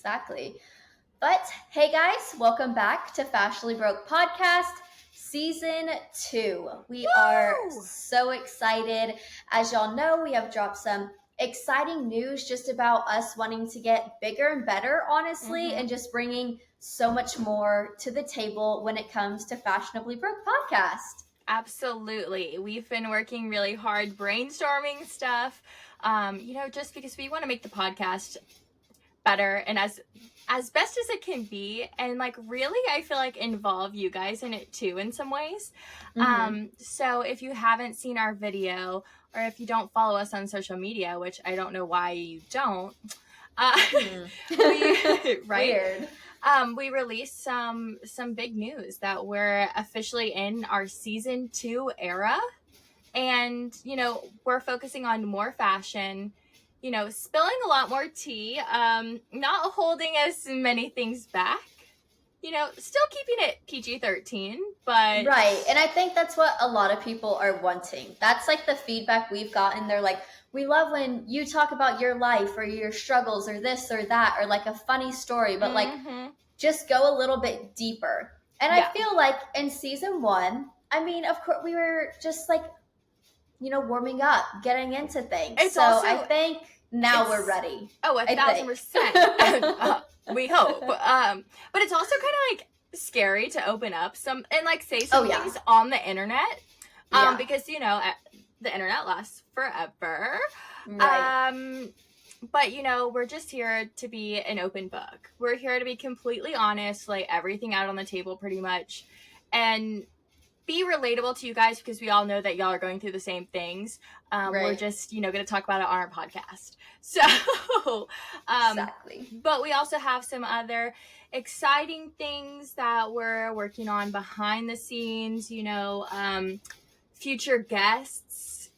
Exactly. But hey guys, welcome back to Fashionably Broke Podcast, Season 2. We are so excited. As y'all know, we have dropped some exciting news just about us wanting to get bigger and better, honestly, and just bringing so much more to the table when it comes to Fashionably Broke Podcast. Absolutely. We've been working really hard brainstorming stuff, just because we want to make the podcast better and as best as it can be, and like really I feel like involve you guys in it too in some ways. So if you haven't seen our video, or if you don't follow us on social media, which I don't know why you don't, Weird. We released some big news that we're officially in our season 2 era, and we're focusing on more fashion, spilling a lot more tea, not holding as many things back, still keeping it PG-13, but... Right, and I think that's what a lot of people are wanting. That's like the feedback we've gotten. They're like, we love when you talk about your life or your struggles or this or that, or like a funny story, but like just go a little bit deeper. And I feel like in season 1, I mean, of course, we were just like, warming up, getting into things. I think now we're ready. Oh, 1,000%. We hope. But it's also kind of like scary to open up some and like say some things on the internet. Because the internet lasts forever. Right. But we're just here to be an open book. We're here to be completely honest, lay everything out on the table pretty much, and be relatable to you guys, because we all know that y'all are going through the same things. We're just, going to talk about it on our podcast. So, exactly. But we also have some other exciting things that we're working on behind the scenes, future guests,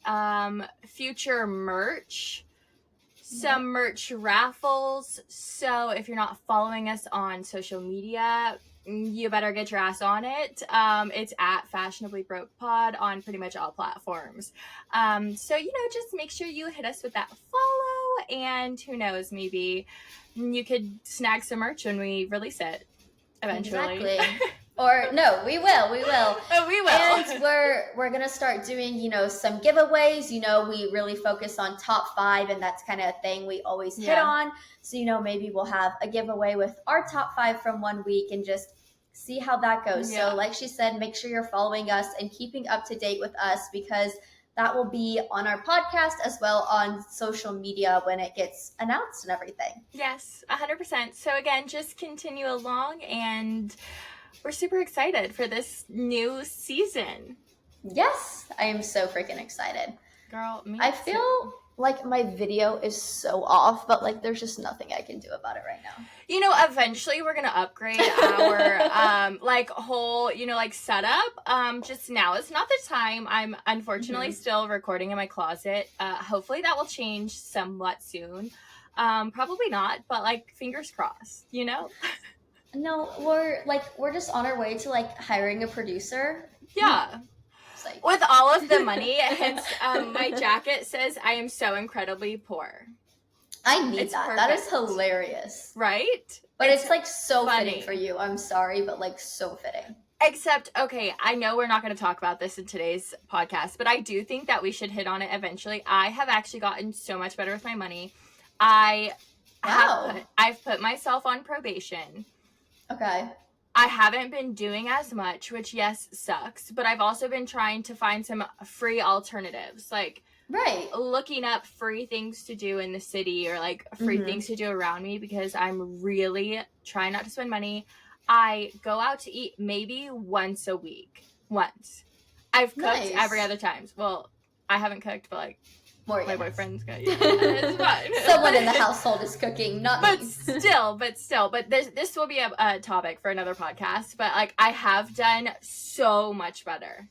future merch, some merch raffles. So if you're not following us on social media, you better get your ass on it. It's at Fashionably Broke Pod on pretty much all platforms. So, just make sure you hit us with that follow, and who knows, maybe you could snag some merch when we release it eventually. Exactly. Or no, we will. Oh, we will. And we're going to start doing, some giveaways. We really focus on top 5, and that's kind of a thing we always hit on. So, maybe we'll have a giveaway with our top 5 from one week and just see how that goes. Yeah. So like she said, make sure you're following us and keeping up to date with us, because that will be on our podcast as well on social media when it gets announced and everything. Yes, 100%. So again, just continue along, and we're super excited for this new season. Yes, I am so freaking excited. Girl, me I feel like my video is so off, but like there's just nothing I can do about it right now. Eventually we're going to upgrade our whole, setup. Just now is not the time. I'm unfortunately still recording in my closet. Hopefully that will change somewhat soon. Probably not, but fingers crossed, No, we're just on our way to hiring a producer. Yeah. With all of the money, hence my jacket says I am so incredibly poor. I need that. Perfect. That is hilarious. Right? But it's so funny. Fitting for you. I'm sorry, but so fitting. Except, okay, I know we're not going to talk about this in today's podcast, but I do think that we should hit on it eventually. I have actually gotten so much better with my money. I've put myself on probation. Okay. I haven't been doing as much, which yes, sucks, but I've also been trying to find some free alternatives, looking up free things to do in the city, or free things to do around me, because I'm really trying not to spend money. I go out to eat maybe once a week. Once. I've cooked every other time. Well, I haven't cooked, but my boyfriend's good. Yeah, it's fine. Someone in the household is cooking, not me. But this will be a topic for another podcast. But I have done so much better.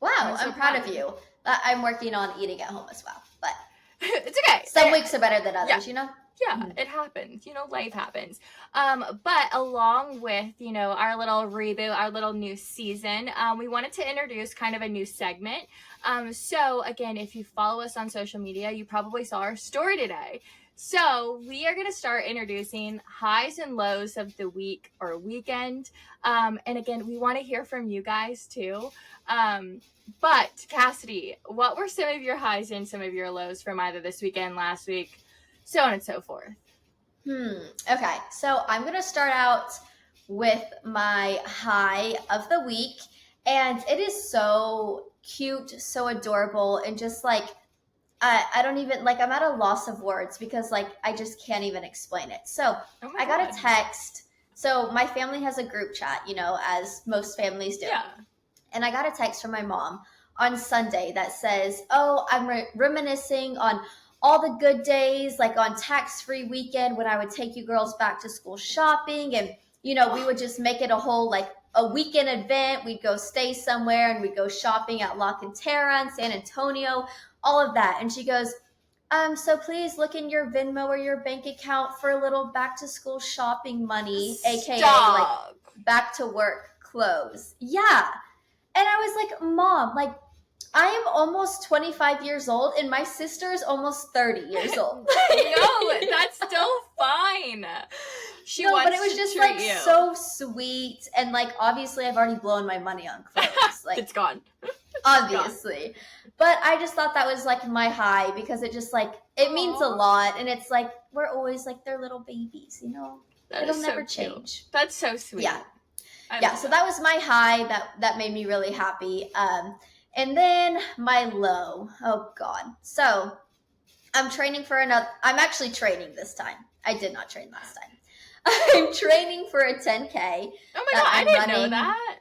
Wow, I'm proud of you. I'm working on eating at home as well, but it's okay. Some weeks are better than others, Yeah, it happens. Life happens. But along with, our little reboot, our little new season, we wanted to introduce kind of a new segment. So again, if you follow us on social media, you probably saw our story today. So we are going to start introducing highs and lows of the week or weekend. And again, we want to hear from you guys too. But Kassidy, what were some of your highs and some of your lows from either this weekend, last week, so on and so forth? Okay, so I'm going to start out with my high of the week. And it is so cute, so adorable, and just like, I don't even, like, I'm at a loss of words because, like, I just can't even explain it. So I got a text. So my family has a group chat, you know, as most families do. Yeah. And I got a text from my mom on Sunday that says, oh, I'm reminiscing on all the good days, like on tax-free weekend when I would take you girls back to school shopping. And, you know, we would just make it a whole, like, a weekend event. We'd go stay somewhere and we'd go shopping at La Cantera in San Antonio, all of that. And she goes, so please look in your Venmo or your bank account for a little back to school shopping money, aka like back to work clothes. Yeah. And I was like, Mom, like, I am almost 25 years old and my sister is almost 30 years old. No, that's still fine. But it was just like so sweet. And like, obviously I've already blown my money on clothes. Like, it's gone. Obviously. But I just thought that was like my high because it just like, it means a lot. And it's like, we're always like their little babies, you know? It'll never change. That's so sweet. Yeah. So that was my high that made me really happy. And then my low. Oh God. So I'm actually training this time. I did not train last time. I'm training for a 10K. Oh my God, I didn't know that.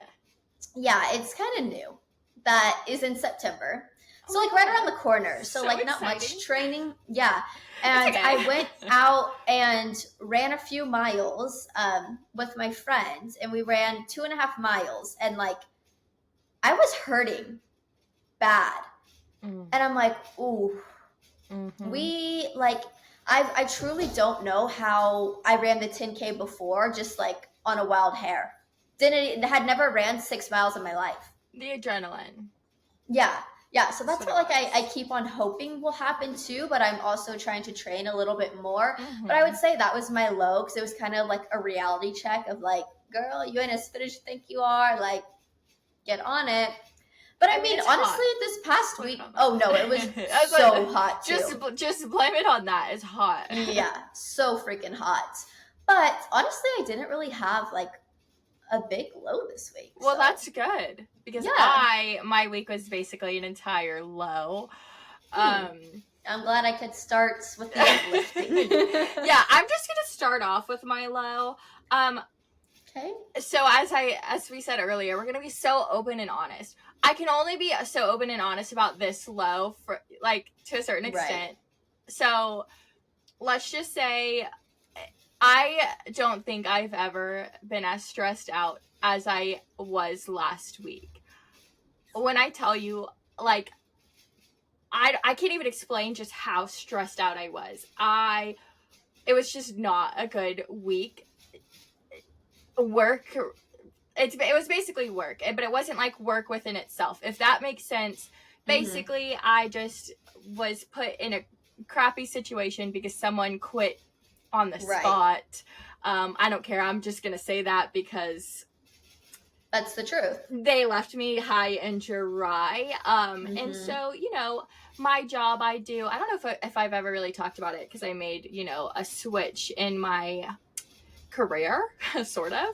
Yeah, it's kind of new. That is in September. So like right around the corner. So like not much training. Yeah. And okay. I went out and ran a few miles with my friends, and we ran 2.5 miles, and like I was hurting bad. And I'm like, ooh, we like, I truly don't know how I ran the 10K before, just like on a wild hair. Had never ran 6 miles in my life. The adrenaline. Yeah. So that's what like I keep on hoping will happen too, but I'm also trying to train a little bit more. But I would say that was my low because it was kind of like a reality check of like, girl, you ain't as fit as you think you are. Like, get on it. But I mean, honestly, hot. This past week, oh no, it was so hot too. Just blame it on that. It's hot. Yeah, so freaking hot. But honestly, I didn't really have like a big low this week. Well, so. That's good because my week was basically an entire low. I'm glad I could start with the uplifting. Yeah, I'm just gonna start off with my low. Okay. So as we said earlier, we're gonna be so open and honest. I can only be so open and honest about this low for like to a certain extent. Right. So let's just say I don't think I've ever been as stressed out as I was last week. When I tell you, like, I can't even explain just how stressed out I was. It was just not a good week. Work, it was basically work, but it wasn't like work within itself, if that makes sense. Basically, I just was put in a crappy situation because someone quit on the spot. I don't care. I'm just gonna say that because that's the truth. They left me high and dry. And so, you know, my job I don't know if I've ever really talked about it because I made, you know, a switch in my career, sort of.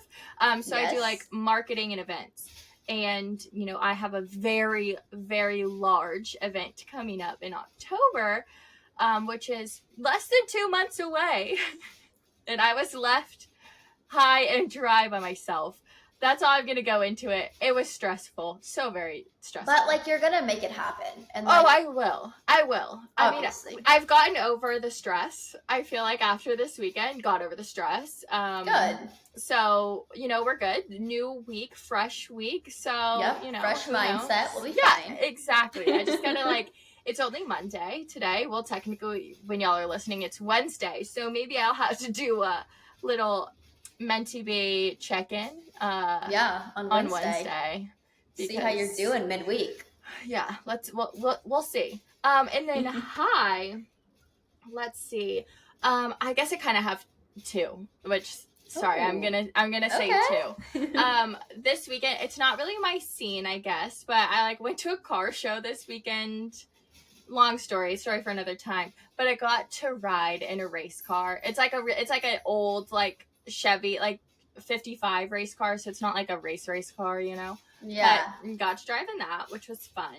So yes. I do like marketing and events. And, you know, I have a very, very large event coming up in October, which is less than 2 months away. And I was left high and dry by myself. That's all I'm going to go into it. It was stressful. So very stressful. But, like, you're going to make it happen. And I will. Obviously. I mean, I've gotten over the stress. I feel like after this weekend, got over the stress. Good. So, you know, we're good. New week, fresh week. So, yep, you know. Fresh mindset. We'll be fine. Exactly. I just got to, like, it's only Monday today. Well, technically, when y'all are listening, it's Wednesday. So maybe I'll have to do a little meant to be check-in on Wednesday. See how you're doing midweek. Yeah, we'll see. And then high, let's see. I guess I kind of have two, which sorry, Ooh. I'm gonna say two. This weekend, it's not really my scene, I guess, but I like went to a car show this weekend. Long story for another time. But I got to ride in a race car. It's like an old like Chevy like 55 race car, so it's not like a race car, you know. Yeah. But got to drive in that, which was fun.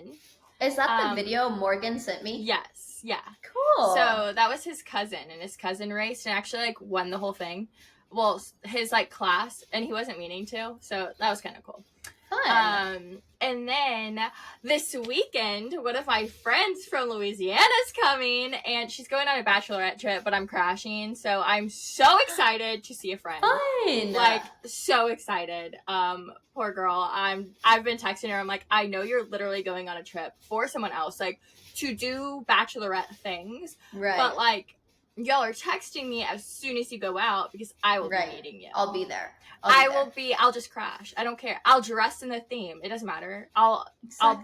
Is that the video Morgan sent me? Yes. Yeah. Cool. So that was his cousin, and his cousin raced and actually like won the whole thing. Well, his like class, and he wasn't meaning to, so that was kind of cool. Fun. And then this weekend, one of my friends from Louisiana is coming, and she's going on a bachelorette trip, but I'm crashing, so I'm so excited to see a friend. Fun. Like, so excited. Poor girl. I've been texting her. I'm like, I know you're literally going on a trip for someone else, like, to do bachelorette things. Right. But, like, y'all are texting me as soon as you go out because I will be meeting you. I'll be there. I'll just crash. I don't care. I'll dress in the theme. It doesn't matter. I'll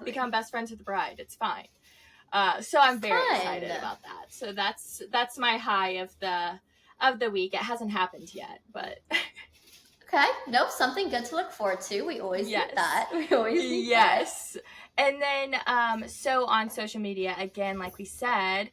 become best friends with the bride. It's fine. So I'm very excited about that. So that's my high of the week. It hasn't happened yet, but okay. Nope, something good to look forward to. We always need that. We always need that. And then so on social media, again, like we said,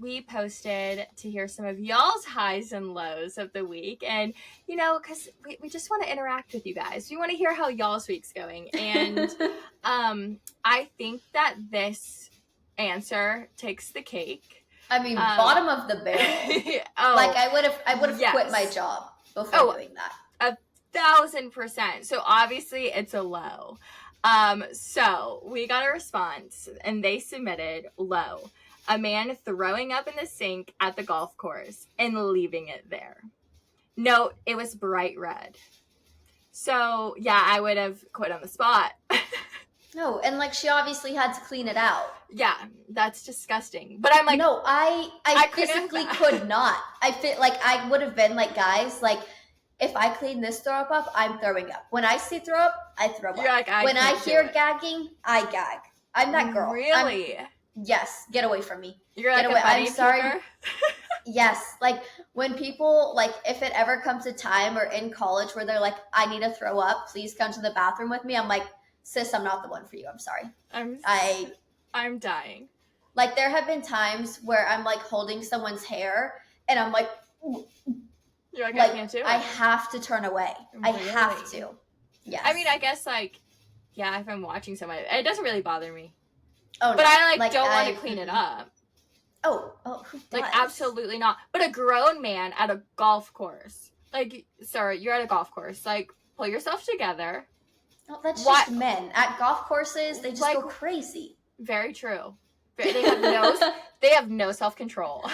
we posted to hear some of y'all's highs and lows of the week. And, you know, because we just want to interact with you guys. We want to hear how y'all's week's going. And I think that this answer takes the cake. I mean, bottom of the barrel. Like, I would have quit my job before doing that. 1,000%. So obviously it's a low. So we got a response, and they submitted low. A man throwing up in the sink at the golf course and leaving it there. Note, it was bright red. So, yeah, I would have quit on the spot. No, and, like, she obviously had to clean it out. Yeah, that's disgusting. But I'm like... No, I physically could not. I would have been like, guys, like, if I clean this throw up, I'm throwing up. When I see throw up, I throw up. Like, when I hear gagging, I gag. I'm that girl. Really? Yes, get away from me. You're like a I'm sorry. Yes, like when people, like if it ever comes to time or in college where they're like, I need to throw up, please come to the bathroom with me. I'm like, sis, I'm not the one for you. I'm sorry. I'm dying. Like there have been times where I'm like holding someone's hair and I'm like, you're like I can't do it. I have to turn away. Really? I have to. Yes. I mean, I guess like, yeah, if I'm watching somebody, it doesn't really bother me. Oh, no. But I don't want to clean it up. Oh, who does? Like, absolutely not. But a grown man at a golf course. Like, sorry, you're at a golf course. Like, pull yourself together. Oh, that's just men. At golf courses, they just go crazy. Very true. They have no self-control.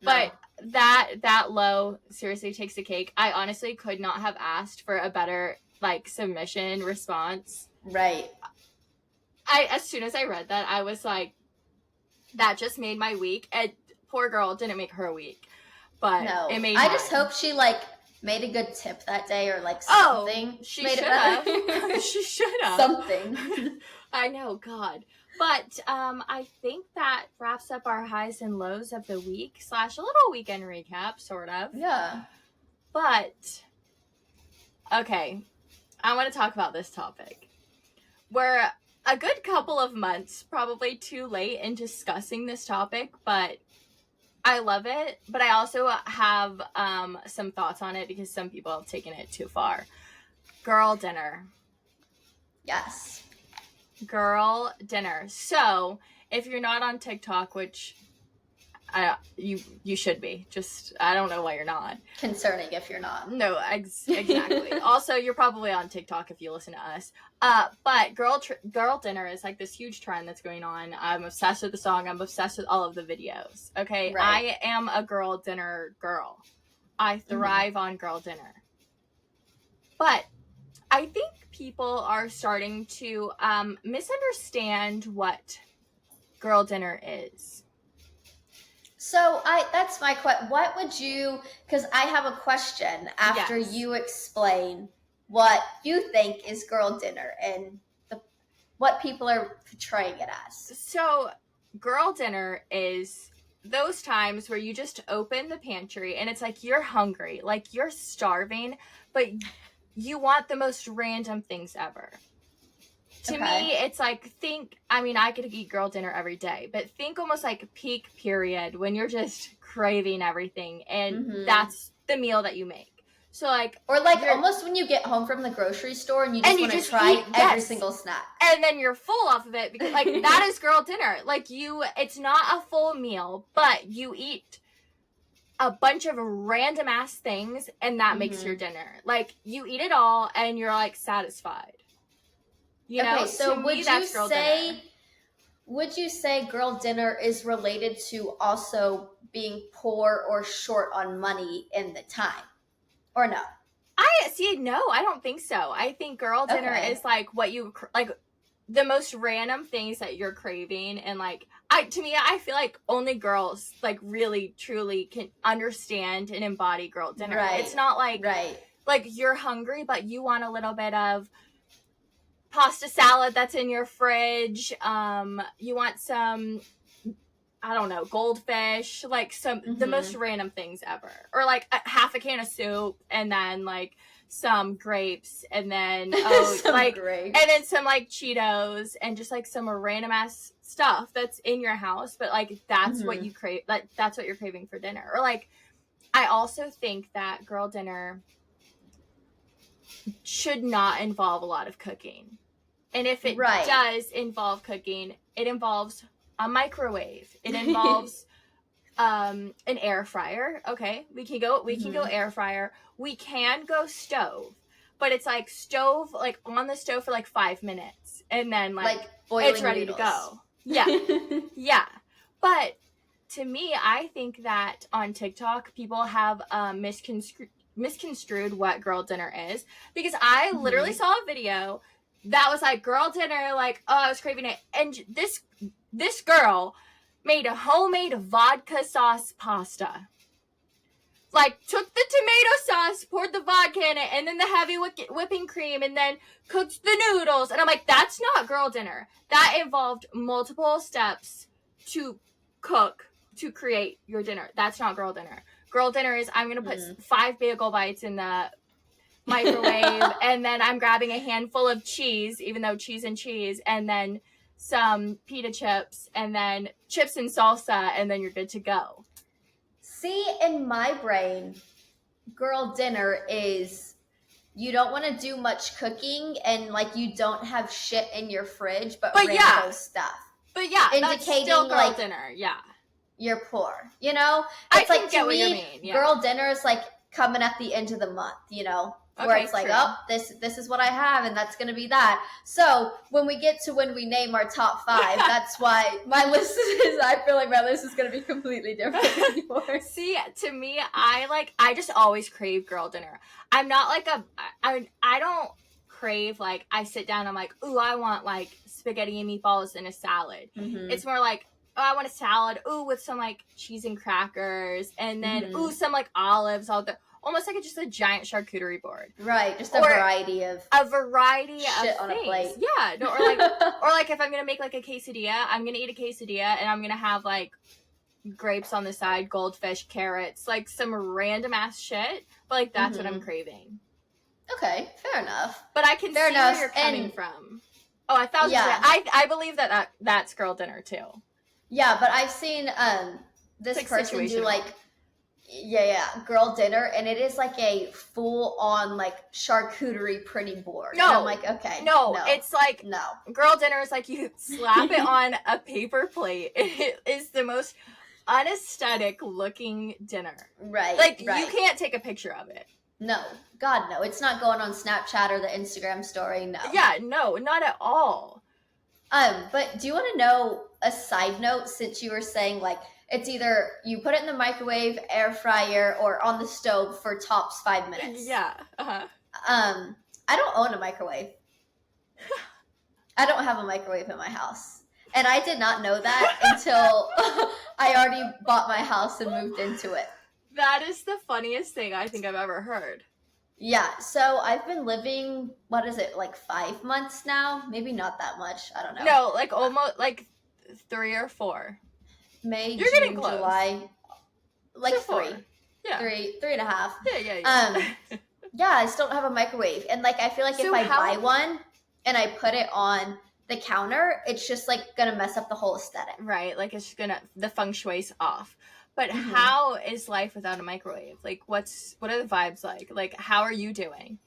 But that low seriously takes the cake. I honestly could not have asked for a better, like, submission response. Right. As soon as I read that, I was like, that just made my week. And poor girl didn't make her week, but it made I just hope she like made a good tip that day or like something. She should have. She should have. Something. I know, God. But I think that wraps up our highs and lows of the week / a little weekend recap, sort of. Yeah. But, okay, I want to talk about this topic. We're a good couple of months, probably too late in discussing this topic, but I love it. But I also have some thoughts on it because some people have taken it too far. Girl dinner. Yes. Girl dinner. So, if you're not on TikTok, which you should be. Just, I don't know why you're not. Concerning if you're not. No, exactly. Also, you're probably on TikTok if you listen to us. But girl dinner is like this huge trend that's going on. I'm obsessed with the song. I'm obsessed with all of the videos. Okay? Right. I am a girl dinner girl. I thrive on girl dinner. But I think people are starting to misunderstand what girl dinner is. So that's my question. What would you, because I have a question after you explain what you think is girl dinner and what people are portraying it as. So girl dinner is those times where you just open the pantry and it's like you're hungry, like you're starving, but you want the most random things ever. To me, it's like, I could eat girl dinner every day, but think almost like peak period when you're just craving everything, and that's the meal that you make. So like, or like almost when you get home from the grocery store and you just want to try every single snack, and then you're full off of it because like that is girl dinner. Like it's not a full meal, but you eat a bunch of random ass things, and that makes your dinner. Like you eat it all, and you're like satisfied. You know? So would you say girl dinner is related to also being poor or short on money in the time? Or no? No, I don't think so. I think girl dinner is like what you like, the most random things that you're craving, and like to me, I feel like only girls like really truly can understand and embody girl dinner. Right. It's not like like you're hungry, but you want a little bit of pasta salad that's in your fridge. You want some, I don't know, goldfish, like the most random things ever. Or like half a can of soup, and then like some grapes, and then grapes. And then some like Cheetos, and just like some random ass stuff that's in your house, but like that's what you crave, like that's what you're craving for dinner. Or like I also think that girl dinner should not involve a lot of cooking. And if it does involve cooking, it involves a microwave. It involves an air fryer. Okay, we can go air fryer. We can go stove, but it's like stove, like on the stove for like 5 minutes, and then like it's ready to go. Yeah, yeah. But to me, I think that on TikTok, people have misconstrued what girl dinner is, because I literally saw a video that was like girl dinner, like, oh, I was craving it, and this girl made a homemade vodka sauce pasta. Like, took the tomato sauce, poured the vodka in it, and then the heavy whipping cream, and then cooked the noodles. And I'm like, that's not girl dinner. That involved multiple steps to cook, to create your dinner. That's not girl dinner. Girl dinner is, I'm going to put 5 bagel bites in the microwave, and then I'm grabbing a handful of cheese, even though cheese and cheese, and then some pita chips, and then chips and salsa, and then you're good to go. See, in my brain, girl dinner is you don't want to do much cooking, and like you don't have shit in your fridge, but random stuff. But yeah, indicating that's still girl like dinner. Yeah, you're poor. You know, it's like to me, girl dinner is like coming at the end of the month. You know. Where it's like, oh, this is what I have, and that's going to be that. So when we get to when we name our top 5, that's why my list is, I feel like my list is going to be completely different anymore. See, to me, I just always crave girl dinner. I'm not like I don't crave, like, I sit down and I'm like, ooh, I want like spaghetti and meatballs and a salad. It's more like, oh, I want a salad, ooh, with some like cheese and crackers, and then, ooh, some like olives, almost like just a giant charcuterie board. Right, just a variety of shit on things. A plate. Yeah, no, or like if I'm gonna make like a quesadilla, I'm gonna eat a quesadilla, and I'm gonna have like grapes on the side, goldfish, carrots, like some random ass shit. But like that's what I'm craving. Okay, fair enough. But I can see where you're coming from. Oh, 1,000%. I believe that's girl dinner too. Yeah, but I've seen this person do like. Yeah, girl dinner, and it is like a full-on like charcuterie pretty board. No, and I'm like, okay, no, it's like girl dinner is like you slap it on a paper plate. It is the most unaesthetic looking dinner. Right, like you can't take a picture of it. No, God, no, it's not going on Snapchat or the Instagram story. No, yeah, no, not at all. But do you want to know a side note? Since you were saying like. It's either you put it in the microwave, air fryer, or on the stove for tops 5 minutes. Yeah. I don't own a microwave. I don't have a microwave in my house. And I did not know that until I already bought my house and moved into it. That is the funniest thing I think I've ever heard. Yeah. So I've been living, what is it, like 5 months now? Maybe not that much. I don't know. No, like almost like 3 or 4. May, You're getting June, close. July, like To 4. 3. Yeah. Three and a half. Yeah. Yeah, I still don't have a microwave. And like I feel like if I buy one and I put it on the counter, it's just like gonna mess up the whole aesthetic. Right, like it's just gonna, the feng shui's off. But how is life without a microwave? Like what are the vibes like? Like how are you doing?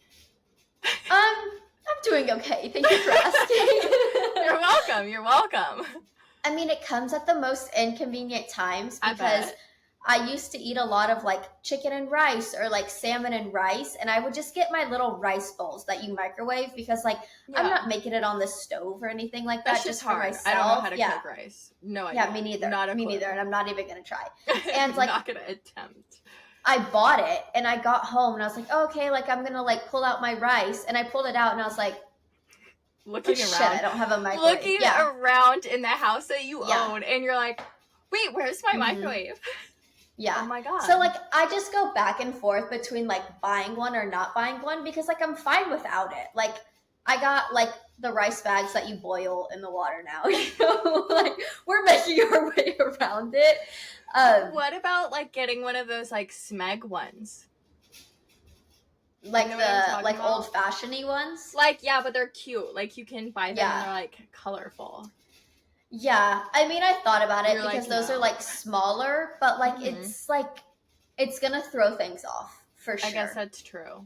I'm doing okay. Thank you for asking. You're welcome. I mean, it comes at the most inconvenient times because I used to eat a lot of like chicken and rice or like salmon and rice, and I would just get my little rice bowls that you microwave because like I'm not making it on the stove or anything like that. That's just hard. For myself. I don't know how to cook rice. No idea. Yeah, me neither. Me neither, and I'm not even gonna try. And like, not gonna attempt. I bought it and I got home and I was like, oh, okay, like I'm gonna like pull out my rice, and I pulled it out and I was like, looking around. Shit, I don't have a microwave. Looking around in the house that you own, and you're like, wait, where's my microwave? Yeah. Oh my god. So like I just go back and forth between like buying one or not buying one because like I'm fine without it. Like I got like the rice bags that you boil in the water now. You know, like we're making our way around it. What about like getting one of those like Smeg ones? Like the like old fashioned-y ones? Like yeah, but they're cute. Like you can buy them and they're like colorful. Yeah, I mean, I thought about it because those are like smaller, but like it's gonna throw things off for sure. I guess that's true.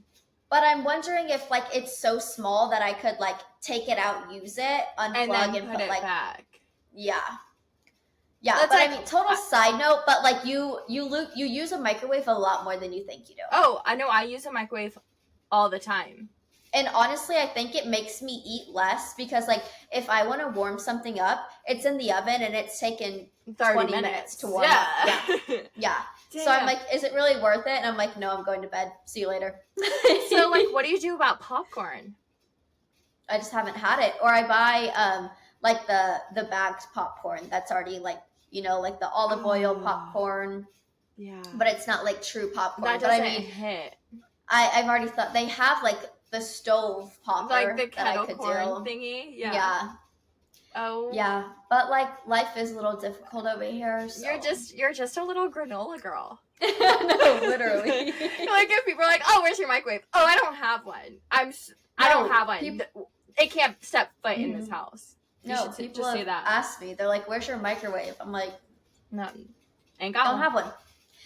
But I'm wondering if like it's so small that I could like take it out, use it, unplug, and put it like back. Yeah, that's but like, I mean, total side note, but like you use a microwave a lot more than you think you do. Oh, I know. I use a microwave all the time. And honestly, I think it makes me eat less because, like, if I want to warm something up, it's in the oven and it's taken 20 minutes to warm up. Yeah. So I'm like, is it really worth it? And I'm like, no, I'm going to bed. See you later. So, like, what do you do about popcorn? I just haven't had it. Or I buy, like, the bagged popcorn that's already, like, you know, like the olive oil popcorn. Yeah. But it's not, like, true popcorn. That doesn't hit. I've already thought they have, like, the stove popper, like the kettle corn thingy. Yeah. Oh. Yeah, but like life is a little difficult over here. So. You're just a little granola girl. No, literally. Like if people are like, "Oh, where's your microwave?" "Oh, I don't have one. I don't have one. It can't step foot in this house." No, people just say that. Ask me. They're like, "Where's your microwave?" I'm like, "No, ain't got one. Don't have one."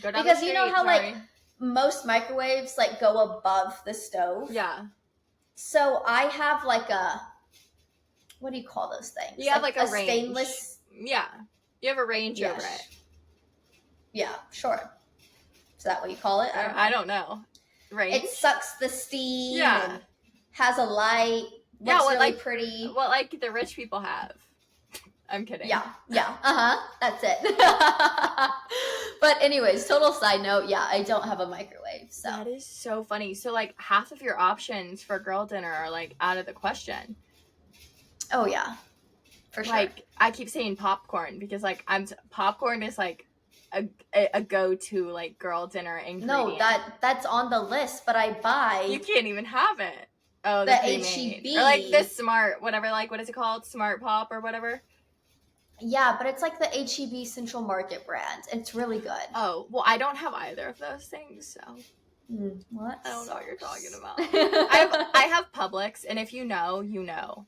Go down because the street, you know how sorry. Like most microwaves like go above the stove. Yeah. So I have like a, what do you call those things? You have like a range. Stainless. Yeah. You have a range over it. Yeah, sure. Is that what you call it? I don't know. Range. It sucks the steam. Yeah. And has a light. Looks really like, pretty. What like the rich people have. I'm kidding. Yeah. That's it. But anyways, total side note, yeah, I don't have a microwave. So that is so funny. So like half of your options for girl dinner are like out of the question. Oh yeah. For sure. Like I keep saying popcorn because like popcorn is like a go-to like girl dinner ingredient. No, that's on the list, but I buy. You can't even have it. Oh, the HEB. Or like the smart, whatever, like what is it called? Smart Pop or whatever. Yeah, but it's like the HEB Central Market brand. It's really good. Oh, well, I don't have either of those things, so. What? I don't know what you're talking about. I have Publix, and if you know, you know.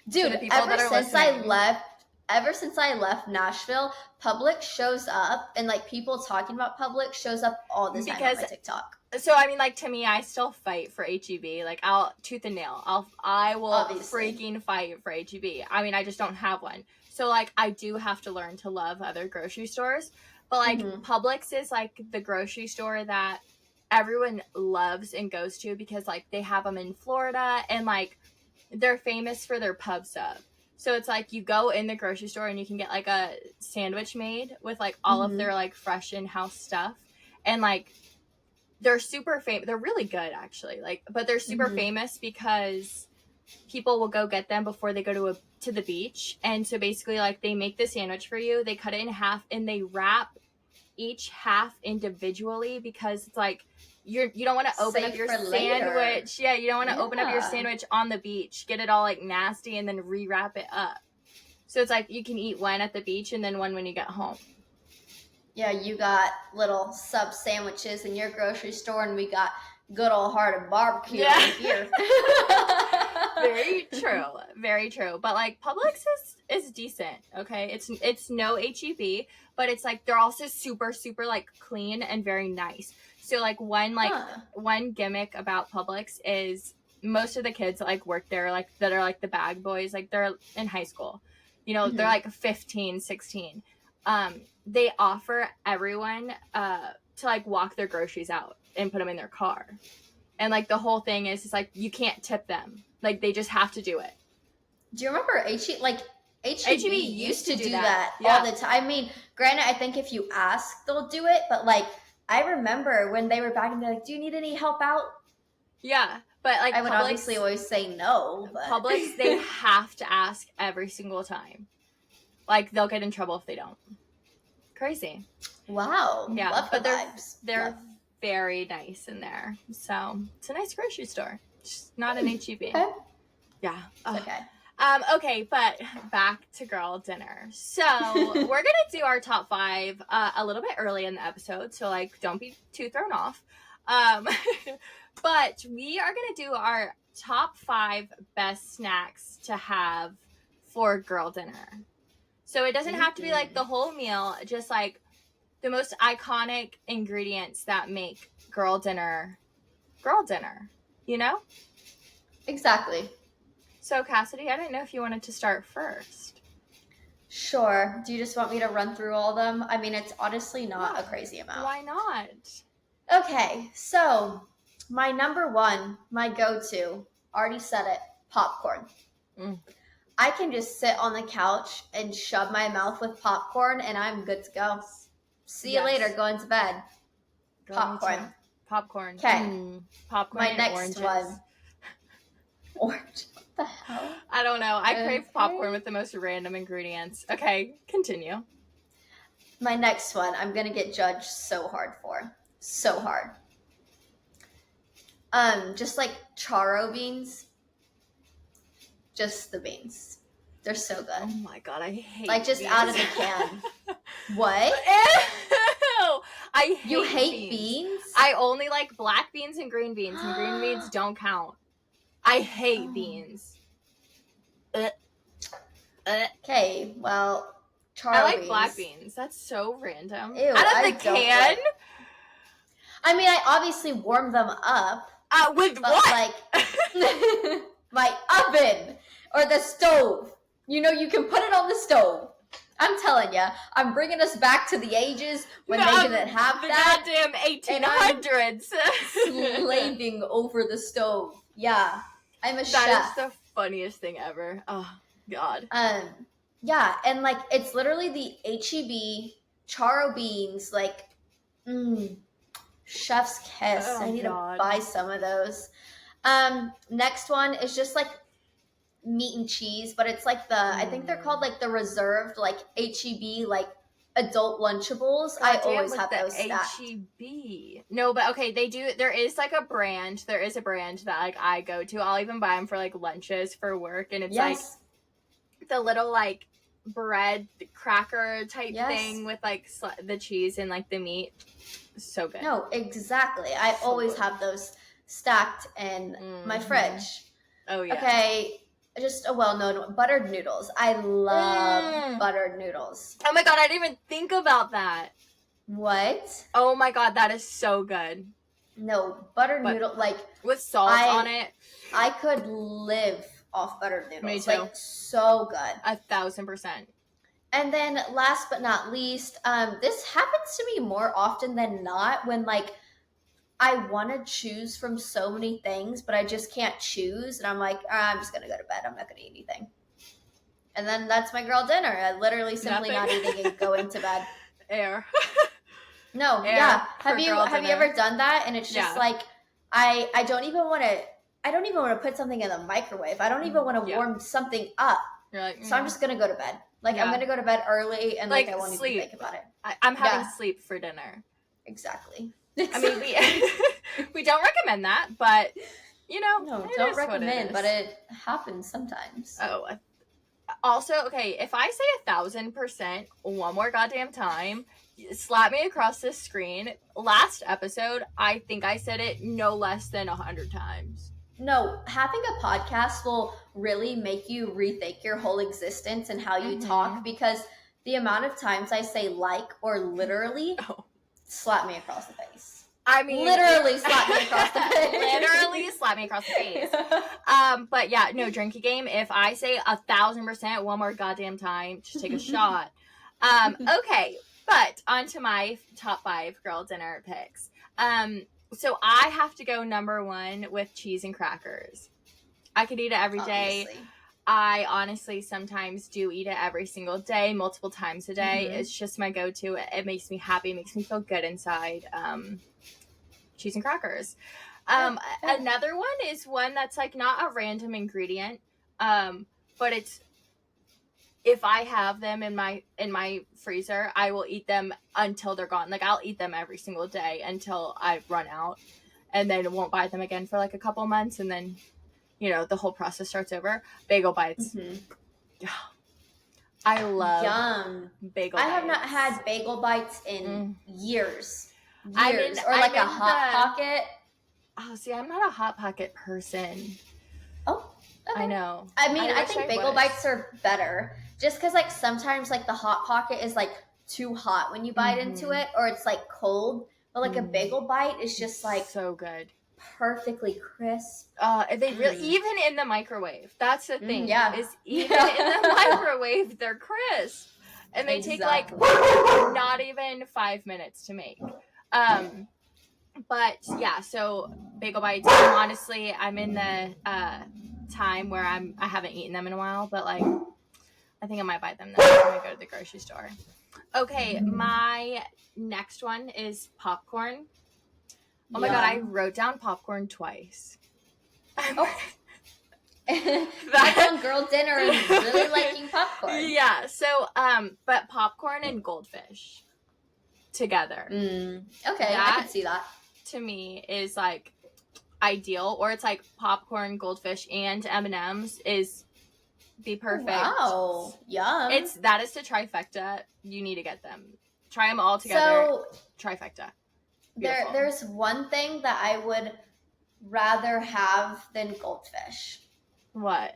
Dude, ever since I left Nashville, Publix shows up, and like people talking about Publix shows up all the time on my TikTok. So I mean, like to me, I still fight for HEB. Like I'll tooth and nail. I will freaking fight for HEB. I mean, I just don't have one. So like I do have to learn to love other grocery stores. But like Publix is like the grocery store that everyone loves and goes to because like they have them in Florida and like they're famous for their pub sub. So it's like you go in the grocery store and you can get like a sandwich made with like all of their like fresh in-house stuff. And like they're super famous. They're really good actually. Like, but they're super famous because people will go get them before they go to the beach. And so basically like they make the sandwich for you. They cut it in half and they wrap each half individually because it's like you don't want to open up your sandwich. Yeah, you don't want to open up your sandwich on the beach, get it all like nasty and then rewrap it up. So it's like you can eat one at the beach and then one when you get home. Yeah, you got little sub sandwiches in your grocery store, and we got good old hearted barbecue over here. Very true. Very true. But like Publix is decent, okay? It's no HEB, but it's like they're also super, super like clean and very nice. So like one gimmick about Publix is most of the kids that like work there, like that are like the bag boys, like they're in high school. You know, they're like 15, 16. They offer everyone to like walk their groceries out and put them in their car. And like the whole thing is like you can't tip them. Like they just have to do it. Do you remember HEB used to do that yeah. all the time? I mean, granted, I think if you ask, they'll do it. But like, I remember when they were back and they're like, "Do you need any help out?" Yeah, but like I would obviously always say no. But Publix, they have to ask every single time. Like they'll get in trouble if they don't. Crazy. Wow. Yeah, love but the vibes. they're very nice in there. So it's a nice grocery store. Just not an HEB. Okay. Yeah. Okay. Okay, but back to girl dinner. So we're gonna do our top 5 a little bit early in the episode, so like don't be too thrown off. But we are gonna do our top 5 best snacks to have for girl dinner. So it doesn't have to be like the whole meal, just like the most iconic ingredients that make girl dinner, you know? Exactly. So Kassidy, I didn't know if you wanted to start first. Sure. Do you just want me to run through all of them? I mean, it's honestly not a crazy amount. Why not? Okay, so my number 1, my go-to, already said it, popcorn. I can just sit on the couch and shove my mouth with popcorn and I'm good to go. See you later, going to bed. Popcorn. Popcorn. Okay. Popcorn. My and next oranges. one. Orange. What the hell? I don't know. I crave popcorn with the most random ingredients. Okay, continue. My next one, I'm going to get judged so hard for. So hard. Just like charo beans. Just the beans. They're so good. Oh my god, I hate like just beans. out of the can. What? Ew! I hate You hate beans? I only like black beans and green beans, and green beans don't count. I hate beans. Okay, well, charo I like beans. black beans. That's so random. Ew, out of the can? I mean, I obviously warm them up. With but what? Like my oven or the stove. You know, you can put it on the stove. I'm telling you, I'm bringing us back to the ages when they didn't have the that. goddamn 1800s. Slaving over the stove. Yeah, I'm a chef. That is the funniest thing ever. Oh god. Yeah, and like it's literally the HEB charo beans, like, chef's kiss. Oh, I need God. to buy some of those. Next one is just like meat and cheese, but it's like I think they're called like the reserved, like HEB, like adult Lunchables. I always have those stacked. HEB. No, but okay, they do. There is like a brand. There is a brand that like I go to. I'll even buy them for like lunches for work, and it's like the little like bread cracker type thing with like the cheese and like the meat. So good. No, exactly. I always have those stacked in my fridge. Oh yeah. Okay. Just a well-known one. Buttered noodles. I love buttered noodles. Oh my god, I didn't even think about that. What? Oh my god, that is so good. No, buttered noodle, like with salt on it. I could live off buttered noodles. Me too. Like so good. 1,000%. And then last but not least, this happens to me more often than not when like I want to choose from so many things, but I just can't choose. And I'm like, I'm just going to go to bed. I'm not going to eat anything. And then that's my girl dinner. I literally simply not eating and going to bed. Air. No, Air yeah. Have you ever done that? And it's just like, I don't even want to put something in the microwave. I don't even want to warm something up. You're like, So I'm just going to go to bed. Like, I'm going to go to bed early and like I won't even think about it. I'm having sleep for dinner. Exactly. I mean, we don't recommend that, but you know, no, don't recommend, but it happens sometimes. Oh, Also, okay, if I say 1,000% one more goddamn time, slap me across this screen. Last episode, I think I said it no less than 100 times. No, having a podcast will really make you rethink your whole existence and how you talk, because the amount of times I say like or literally slap me across the face. I mean, literally slap me across the face. Literally slap me across the face. But yeah, no, drinky game. If I say 1,000% one more goddamn time, just take a shot. Okay, but on to my top 5 girl dinner picks. So I have to go number 1 with cheese and crackers. I could eat it every day. I honestly sometimes do eat it every single day, multiple times a day. It's just my go-to. It makes me happy. It makes me feel good inside. Cheese and crackers. Another one is one that's like not a random ingredient, but it's, if I have them in my freezer, I will eat them until they're gone. Like, I'll eat them every single day until I run out, and then won't buy them again for like a couple months, and then, you know, the whole process starts over. Bagel bites. I love bagel bites. I have not had bagel bites in years. Or like a Hot Pocket. Oh, see, I'm not a Hot Pocket person. Oh, okay. I know. I mean, I think bagel bites are better, just because like sometimes like the Hot Pocket is like too hot when you bite into it, or it's like cold. But like a bagel bite is just like so good, perfectly crisp. They really, even in the microwave. That's the thing. Is even in the microwave, they're crisp, and they take like not even 5 minutes to make. But yeah, so bagel bites. Honestly, I'm in the time where I haven't eaten them in a while, but like I think I might buy them next time I go to the grocery store. Okay, my next one is popcorn. Oh my god, I wrote down popcorn twice. That's on girl dinner and really liking popcorn. Yeah, so but popcorn and goldfish together. Okay, I can see that. To me is like ideal, or it's like popcorn, goldfish, and M&Ms is the perfect. Wow, yum! That is the trifecta. You need to get them. Try them all together. So trifecta. There's one thing that I would rather have than goldfish. What?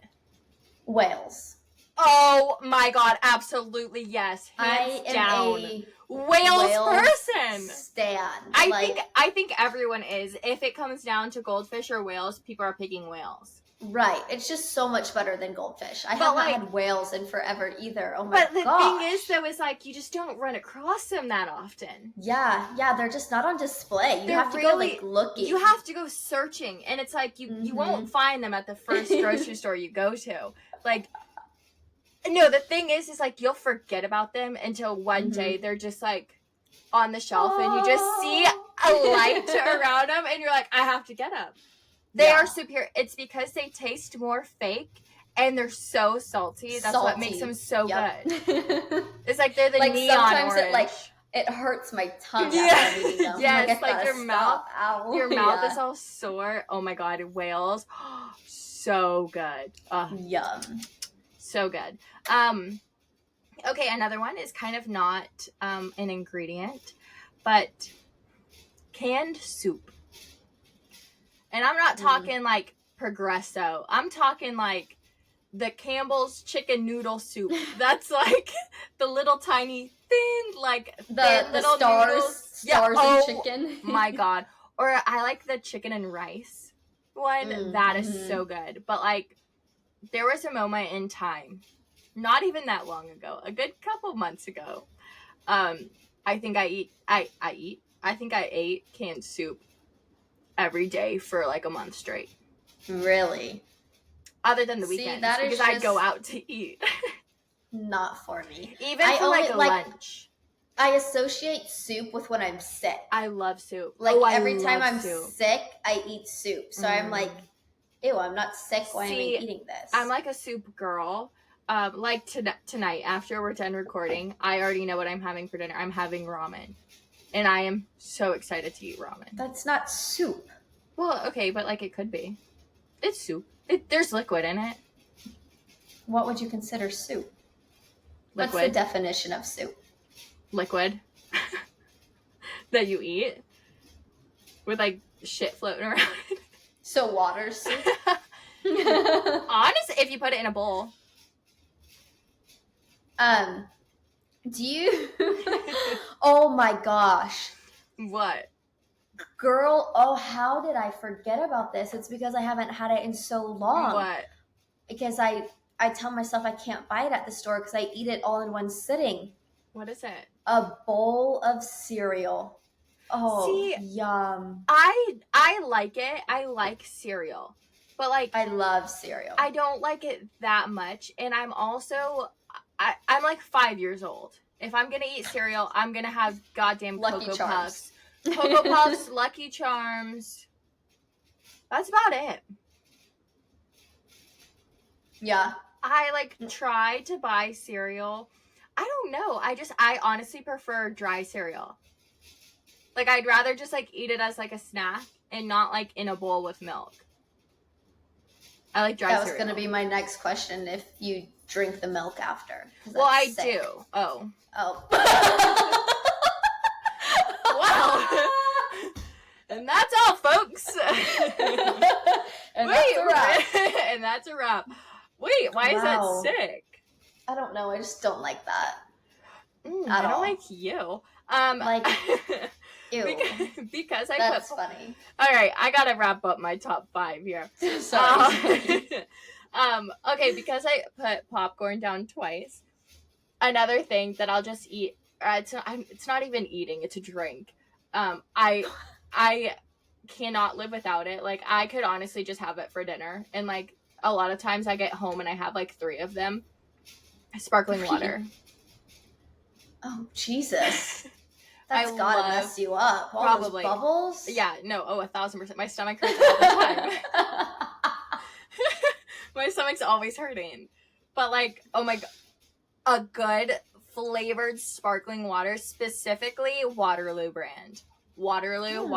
Whales. Oh my god, absolutely yes. Hands down. A whales person. Stan. I think everyone is. If it comes down to goldfish or whales, people are picking whales. Right. It's just so much better than goldfish. I haven't had whales in forever either. Oh my god. But the thing is, though, is like you just don't run across them that often. Yeah, they're just not on display. You have to go like looking. You have to go searching, and it's like you won't find them at the first grocery store you go to. Like, no, the thing is like you'll forget about them until one day they're just like on the shelf, and you just see a light around them, and you're like, I have to get them. They are superior. It's because they taste more fake, and they're so salty. That's what makes them so good. It's like they're the like neon sometimes orange. It hurts my tongue after eating them. Yes, like your mouth. Your mouth is all sore. Oh my god, whales, so good. Yum. So good. Okay, another one is kind of not an ingredient, but canned soup. And I'm not talking like Progresso. I'm talking like the Campbell's chicken noodle soup. That's like the little tiny thin, like the little stars, noodles. Stars and chicken. My god. Or I like the chicken and rice one. That is so good. But like, there was a moment in time, not even that long ago, a good couple months ago. I think I ate canned soup every day for like a month straight. Really? Other than the weekends, because I'd go out to eat. Not for me. Even for like a lunch. I associate soup with when I'm sick. I love soup. Like every time I'm sick, I eat soup. So I'm like, ew, I'm not sick. Why am I eating this? I'm like a soup girl. Like tonight, after we're done recording, I already know what I'm having for dinner. I'm having ramen. And I am so excited to eat ramen. That's not soup. Well, okay, but like it could be. It's soup. There's liquid in it. What would you consider soup? Liquid. What's the definition of soup? Liquid that you eat with like shit floating around. So water soup? Honestly, if you put it in a bowl. Do you? Oh my gosh. What? Girl, oh, how did I forget about this? It's because I haven't had it in so long. What? Because I tell myself I can't buy it at the store because I eat it all in one sitting. What is it? A bowl of cereal. Oh, see, yum. I like it. I like cereal. But like I love cereal. I don't like it that much, and I'm also I'm like 5 years old. If I'm gonna eat cereal, I'm gonna have goddamn Lucky Cocoa Charms. Puffs. Cocoa Puffs, Lucky Charms. That's about it. Yeah. I like try to buy cereal. I don't know. I honestly prefer dry cereal. Like I'd rather just like eat it as like a snack and not like in a bowl with milk. I like dry cereal. That was going to be my next question, if you drink the milk after. Well, I do. Oh. Oh. Wow. And that's all, folks. And that's a wrap. And that's a wrap. Wait, why is that sick? I don't know. I just don't like that. I don't like you. Like, ew. Because I That's funny. All right, I gotta wrap up my top 5 here. Sorry. Okay, because I put popcorn down twice. Another thing that I'll just eat. It's not even eating. It's a drink. I cannot live without it. Like I could honestly just have it for dinner, and like a lot of times I get home and I have like 3 of them. Sparkling water. Oh Jesus. That's gotta mess you up. All probably those bubbles. Yeah, no, 1,000%. My stomach hurts all the time. My stomach's always hurting. But like, oh my god, a good flavored sparkling water, specifically Waterloo brand. Waterloo.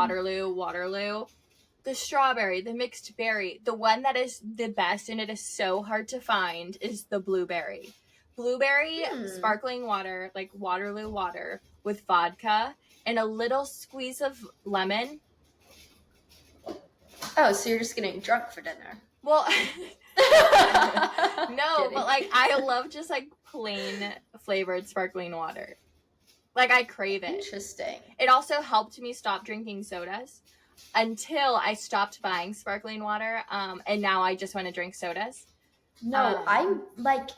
The strawberry, the mixed berry, the one that is the best, and it is so hard to find, is the blueberry. Blueberry sparkling water, like Waterloo water with vodka and a little squeeze of lemon. Oh, so you're just getting drunk for dinner? Well, no, but like I love just like plain flavored sparkling water. Like I crave it. Interesting. It also helped me stop drinking sodas until I stopped buying sparkling water. And now I just want to drink sodas. No, I'm like,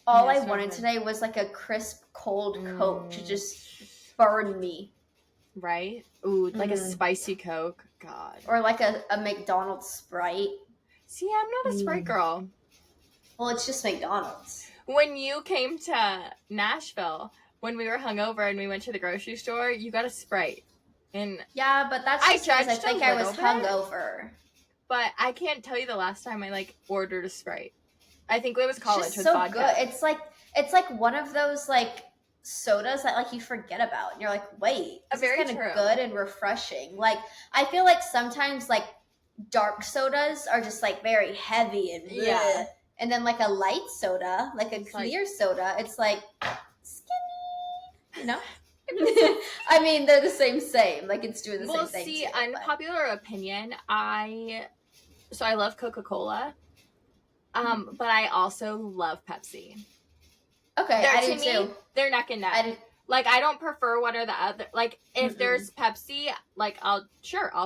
all I wanted today was like a crisp, cold Coke to just burn me. Right? Ooh, like a spicy Coke. God. Or like a McDonald's Sprite. See, I'm not a Sprite girl. Well, it's just McDonald's. When you came to Nashville, when we were hungover and we went to the grocery store, you got a Sprite. And yeah, but that's just because I think I was hungover. But I can't tell you the last time I like ordered a Sprite. I think it was college with so vodka. Good. It's like one of those like sodas that like you forget about, and you're like, wait, this is kind of good and refreshing. Like I feel like sometimes like dark sodas are just like very heavy and bleh. And then like a light soda, like a clear soda, it's like skinny, you know. I mean, they're the same. Like it's doing the same thing. See, unpopular opinion. I love Coca-Cola. But I also love Pepsi. Okay, I do too. They're neck and neck. Like, I don't prefer one or the other. Like, if there's Pepsi, like, I'll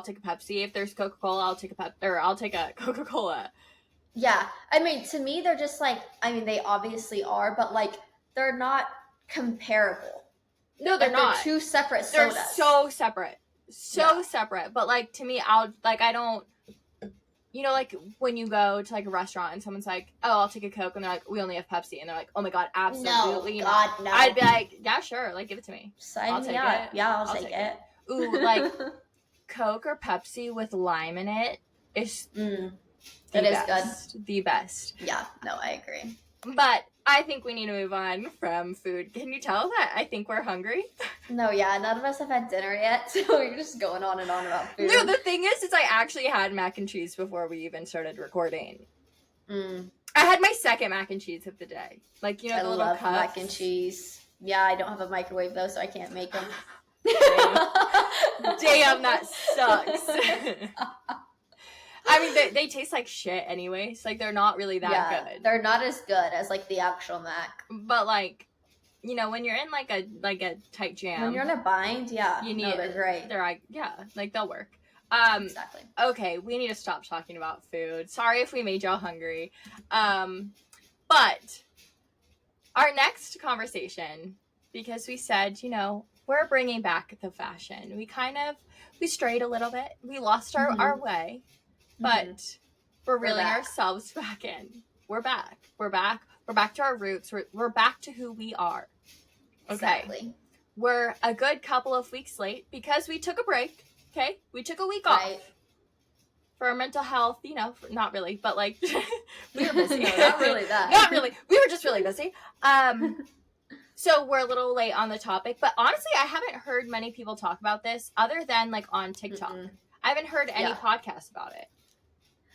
take a Pepsi. If there's Coca-Cola, I'll take a Coca-Cola. Yeah. I mean, to me, they're just like, I mean, they obviously are, but like, they're not comparable. No, they're not. They're two separate sodas. They're so separate. Separate. But like, to me, I don't, you know, like when you go to like a restaurant and someone's like, oh, I'll take a Coke, and they're like, we only have Pepsi, and they're like, oh my god, absolutely not. No. I'd be like, yeah, sure, like give it to me. I'll take it. Yeah, I'll take it. Ooh, like Coke or Pepsi with lime in it is good. The best. Yeah, no, I agree. But I think we need to move on from food. Can you tell that I think we're hungry? No, yeah, none of us have had dinner yet, so you're just going on and on about food. No, the thing is I actually had mac and cheese before we even started recording. I had my second mac and cheese of the day. Like, you know, I the little love cups. mac and cheese. Yeah, I don't have a microwave though, so I can't make them. Damn, that sucks. I mean, they taste like shit anyways. Like, they're not really that good. They're not as good as like the actual mac. But like, you know, when you're in like a tight jam, when you're in a bind, you need. they're great. They're like, yeah, like they'll work. Exactly. Okay, we need to stop talking about food. Sorry if we made y'all hungry. But our next conversation, because we said, you know, we're bringing back the fashion. We strayed a little bit. We lost our way, but we're reeling ourselves back in. We're back. We're back. We're back to our roots. We're back to who we are. Okay. Exactly. We're a good couple of weeks late because we took a break. Okay, we took a week off for our mental health. You know, not really, but like we were busy. No, not really that. Not really. We were just really busy. So we're a little late on the topic, but honestly, I haven't heard many people talk about this other than like on TikTok. I haven't heard any podcasts about it.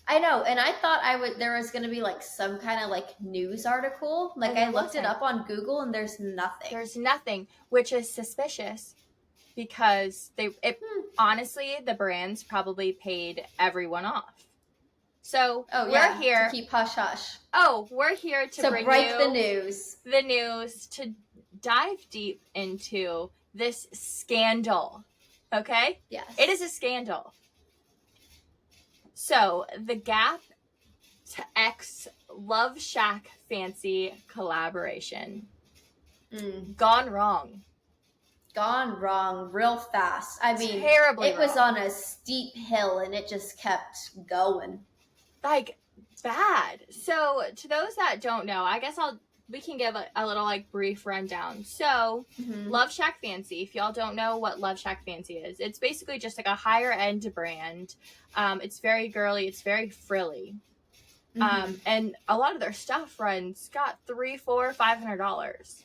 I know, and I thought there was going to be like some kind of like news article. Like I looked it up on Google and there's nothing. There's nothing, which is suspicious because honestly, the brands probably paid everyone off. So we're here to keep hush hush. Oh, we're here to bring break you the news, to dive deep into this scandal. Okay? Yes. It is a scandal. So, the Gap x LoveShackFancy collaboration. Gone wrong. Gone wrong real fast. I mean, terribly it was on a steep hill and it just kept going. Like, bad. So, to those that don't know, I guess we can give a little like brief rundown. So, LoveShackFancy, if y'all don't know what LoveShackFancy is, it's basically just like a higher end brand. It's very girly, it's very frilly. And a lot of their stuff got $300, $400, $500.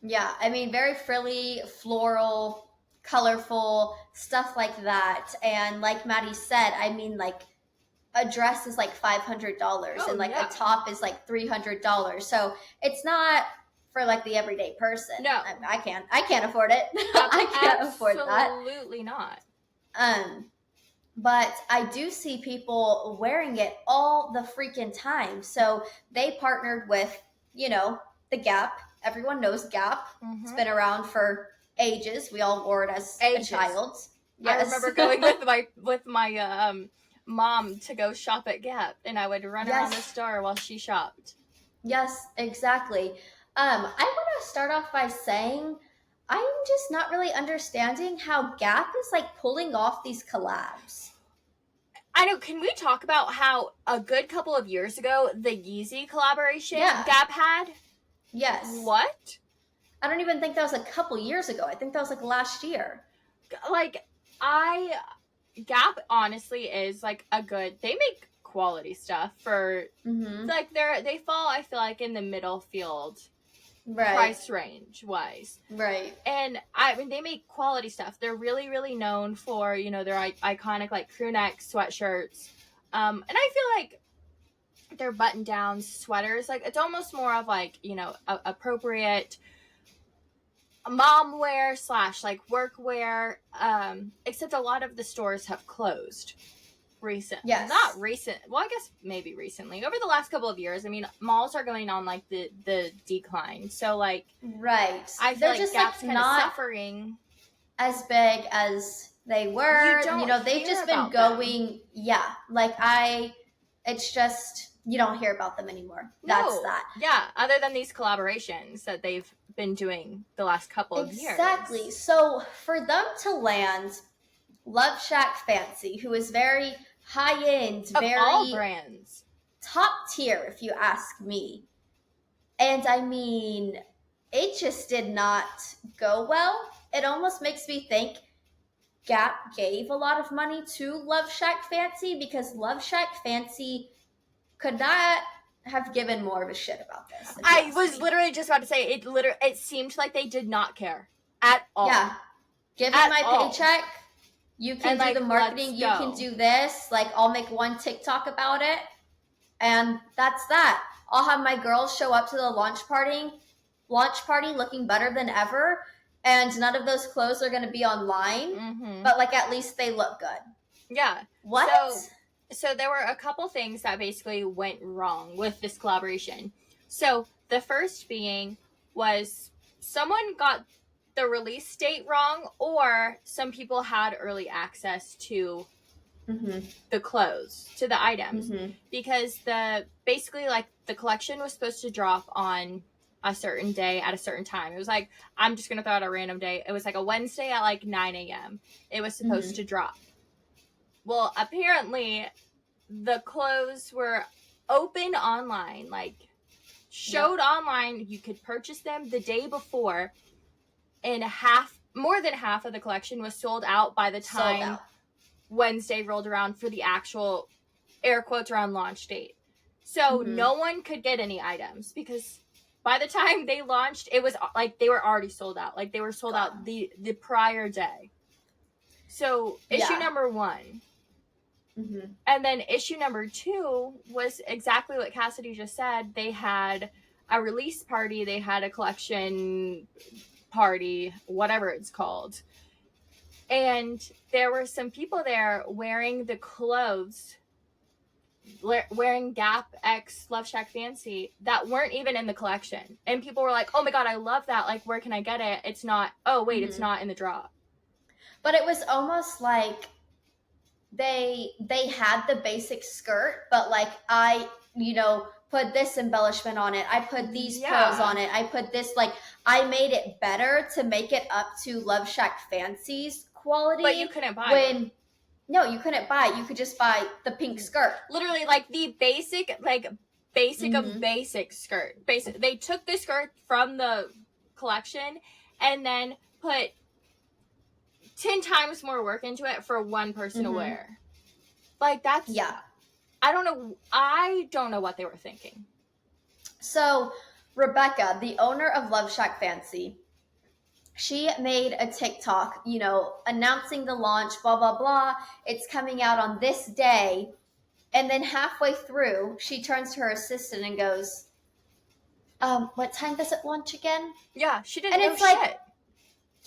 Yeah, I mean, very frilly, floral, colorful, stuff like that. And like Maddie said, I mean, like, a dress is like $500 and like a top is like $300. So it's not for like the everyday person. No, I can't afford it. I can't afford that. Absolutely not. But I do see people wearing it all the freaking time. So they partnered with, you know, the Gap. Everyone knows Gap. It's been around for ages. We all wore it as a child. Yes. I remember going with my mom to go shop at Gap, and I would run around the store while she shopped. Yes, exactly. I want to start off by saying I'm just not really understanding how Gap is like pulling off these collabs. I know. Can we talk about how a good couple of years ago the Yeezy collaboration Gap had? Yes. What? I don't even think that was a couple years ago. I think that was like last year. Like, Gap honestly is like they make quality stuff for like they fall, I feel like, in the middle field price range wise. Right. And I mean, they make quality stuff. They're really, really known for, you know, their iconic like crew neck sweatshirts. And I feel like their button down sweaters, like it's almost more of like, you know, appropriate mom wear / like work wear, except a lot of the stores have closed not recent, well, I guess maybe recently over the last couple of years. I mean, malls are going on like the decline, so like I feel they're like just Gap's like kind of not suffering as big as they were. You know, they've just been going it's just you don't hear about them anymore. That's that. Yeah, other than these collaborations that they've been doing the last couple of years. Exactly. So for them to land LoveShackFancy, who is very high end, very all brands, top tier, if you ask me. And I mean, it just did not go well. It almost makes me think Gap gave a lot of money to LoveShackFancy because LoveShackFancy could not have given more of a shit about this. I was literally just about to say it seemed like they did not care at all. Yeah. Give me my paycheck. You can do the marketing. You can do this. Like, I'll make one TikTok about it. And that's that. I'll have my girls show up to the launch party looking better than ever, and none of those clothes are going to be online, but like at least they look good. Yeah. What? So there were a couple things that basically went wrong with this collaboration. So the first being was someone got the release date wrong, or some people had early access to the clothes, to the items, because basically like the collection was supposed to drop on a certain day at a certain time. It was like, I'm just gonna throw out a random day. It was like a Wednesday at like 9 a.m. It was supposed to drop. Well, apparently the clothes were open online, like showed online. You could purchase them the day before, and more than half of the collection was sold out by the time Wednesday rolled around for the actual air quotes around launch date. So no one could get any items, because by the time they launched, it was like they were already sold out. Like they were sold out the prior day. So issue number one. And then issue number two was exactly what Kassidy just said. They had a release party. They had a collection party, whatever it's called. And there were some people there wearing the clothes, wearing Gap x LoveShackFancy, that weren't even in the collection. And people were like, oh my God, I love that. Like, where can I get it? It's not, oh wait, it's not in the drop. But it was almost like they had the basic skirt, but like I, put this embellishment on it. I put these pearls on it. I put this, like, I made it better to make it up to LoveShackFancy's quality. But you couldn't buy it. No, you couldn't buy it. You could just buy the pink skirt. Literally, like the basic of basic skirt. They took the skirt from the collection and then put 10 times more work into it for one person to wear. Like, that's... Yeah. I don't know what they were thinking. So, Rebecca, the owner of LoveShackFancy, she made a TikTok, announcing the launch, blah, blah, blah. It's coming out on this day. And then halfway through, she turns to her assistant and goes, what time does it launch again? Yeah, she didn't know shit. Like,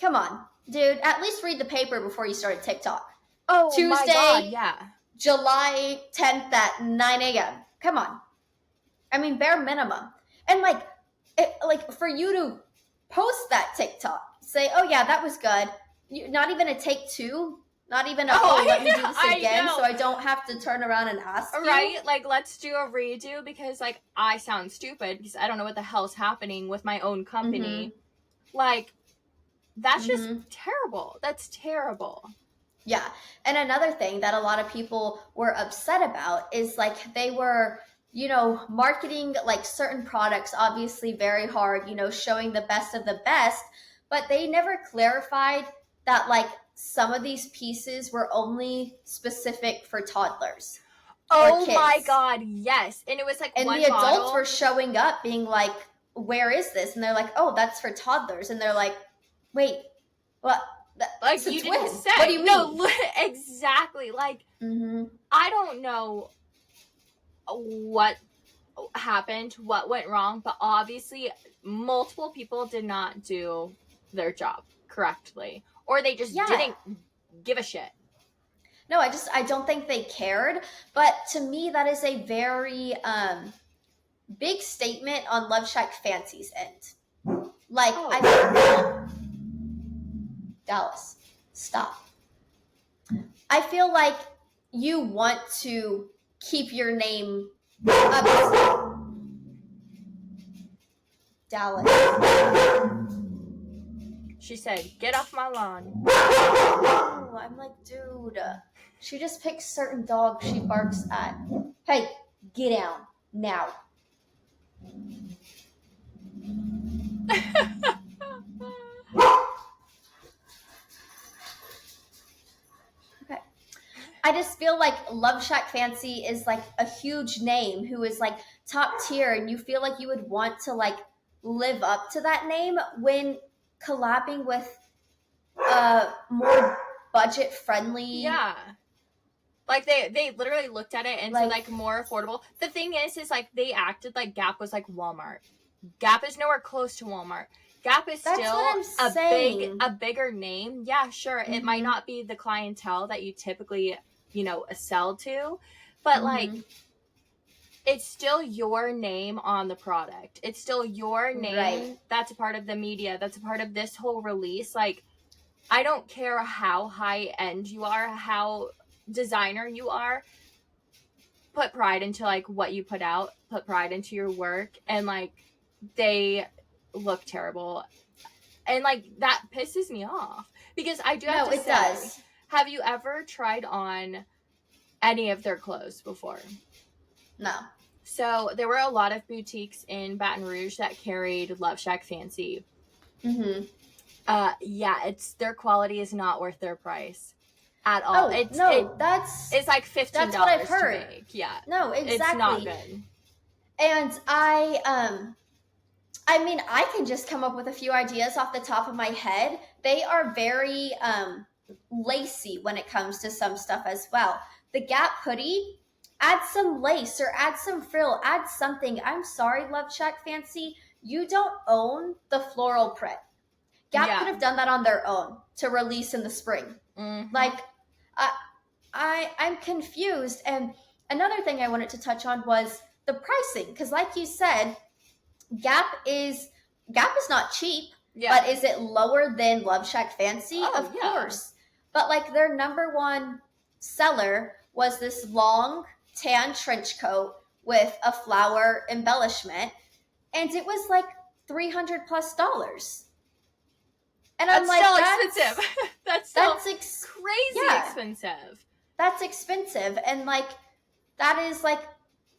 come on, dude, at least read the paper before you start TikTok. Oh, Tuesday, my God, yeah. July 10th at 9 a.m. Come on. I mean, bare minimum. And for you to post that TikTok, say, oh yeah, that was good. Not even a take two. Not even let me do this again so I don't have to turn around and ask you. Right? Like, let's do a redo, because, like, I sound stupid because I don't know what the hell's happening with my own company. Like, that's just terrible. That's terrible. Yeah. And another thing that a lot of people were upset about is, like, they were, marketing, like, certain products, obviously very hard, showing the best of the best, but they never clarified that, like, some of these pieces were only specific for toddlers. Oh my God, yes. And it was like, and the adults were showing up being like, where is this? And they're like, oh, that's for toddlers. And they're like, wait, what? Like, you didn't say. What do you mean? No, exactly. Like, I don't know what happened, what went wrong, but obviously multiple people did not do their job correctly. Or they just didn't give a shit. No, I don't think they cared. But to me, that is a very big statement on LoveShackFancy's end. Like, Dallas, stop. I feel like you want to keep your name up. Dallas. She said, get off my lawn. Oh, I'm like, dude. She just picks certain dogs she barks at. Hey, get down. Now. Okay. I just feel like LoveShackFancy is like a huge name who is like top tier, and you feel like you would want to like live up to that name when collabing with more budget friendly Like they literally looked at it and said Like- like more affordable. The thing is like they acted like Gap was like Walmart. Gap is nowhere close to Walmart. Gap is That's still what I'm saying. a bigger name. Yeah, sure. It might not be the clientele that you typically, you know, sell to, but like it's still your name on the product. It's still your name. Right. That's a part of the media. That's a part of this whole release. Like, I don't care how high end you are, how designer you are. Put pride into like what you put out. Put pride into your work, and like they look terrible, and like that pisses me off because I do have to say, does. Have you ever tried on any of their clothes before? No. So there were a lot of boutiques in Baton Rouge that carried LoveShackFancy. Yeah, it's their quality is not worth their price at all. Oh, it's like $15 that's what I've to heard. make. Yeah. No, exactly. It's not good. And I mean, I can just come up with a few ideas off the top of my head. They are very lacy when it comes to some stuff as well. The Gap hoodie, add some lace or add some frill, add something. I'm sorry, LoveShackFancy, you don't own the floral print. Gap could have done that on their own to release in the spring. Like, I'm confused. And another thing I wanted to touch on was the pricing, because like you said, Gap is not cheap, but is it lower than LoveShackFancy? Of course. But like their number one seller was this long tan trench coat with a flower embellishment, and it was like $300+. And I'm like, that's expensive. That's crazy expensive. That's expensive, and like that is like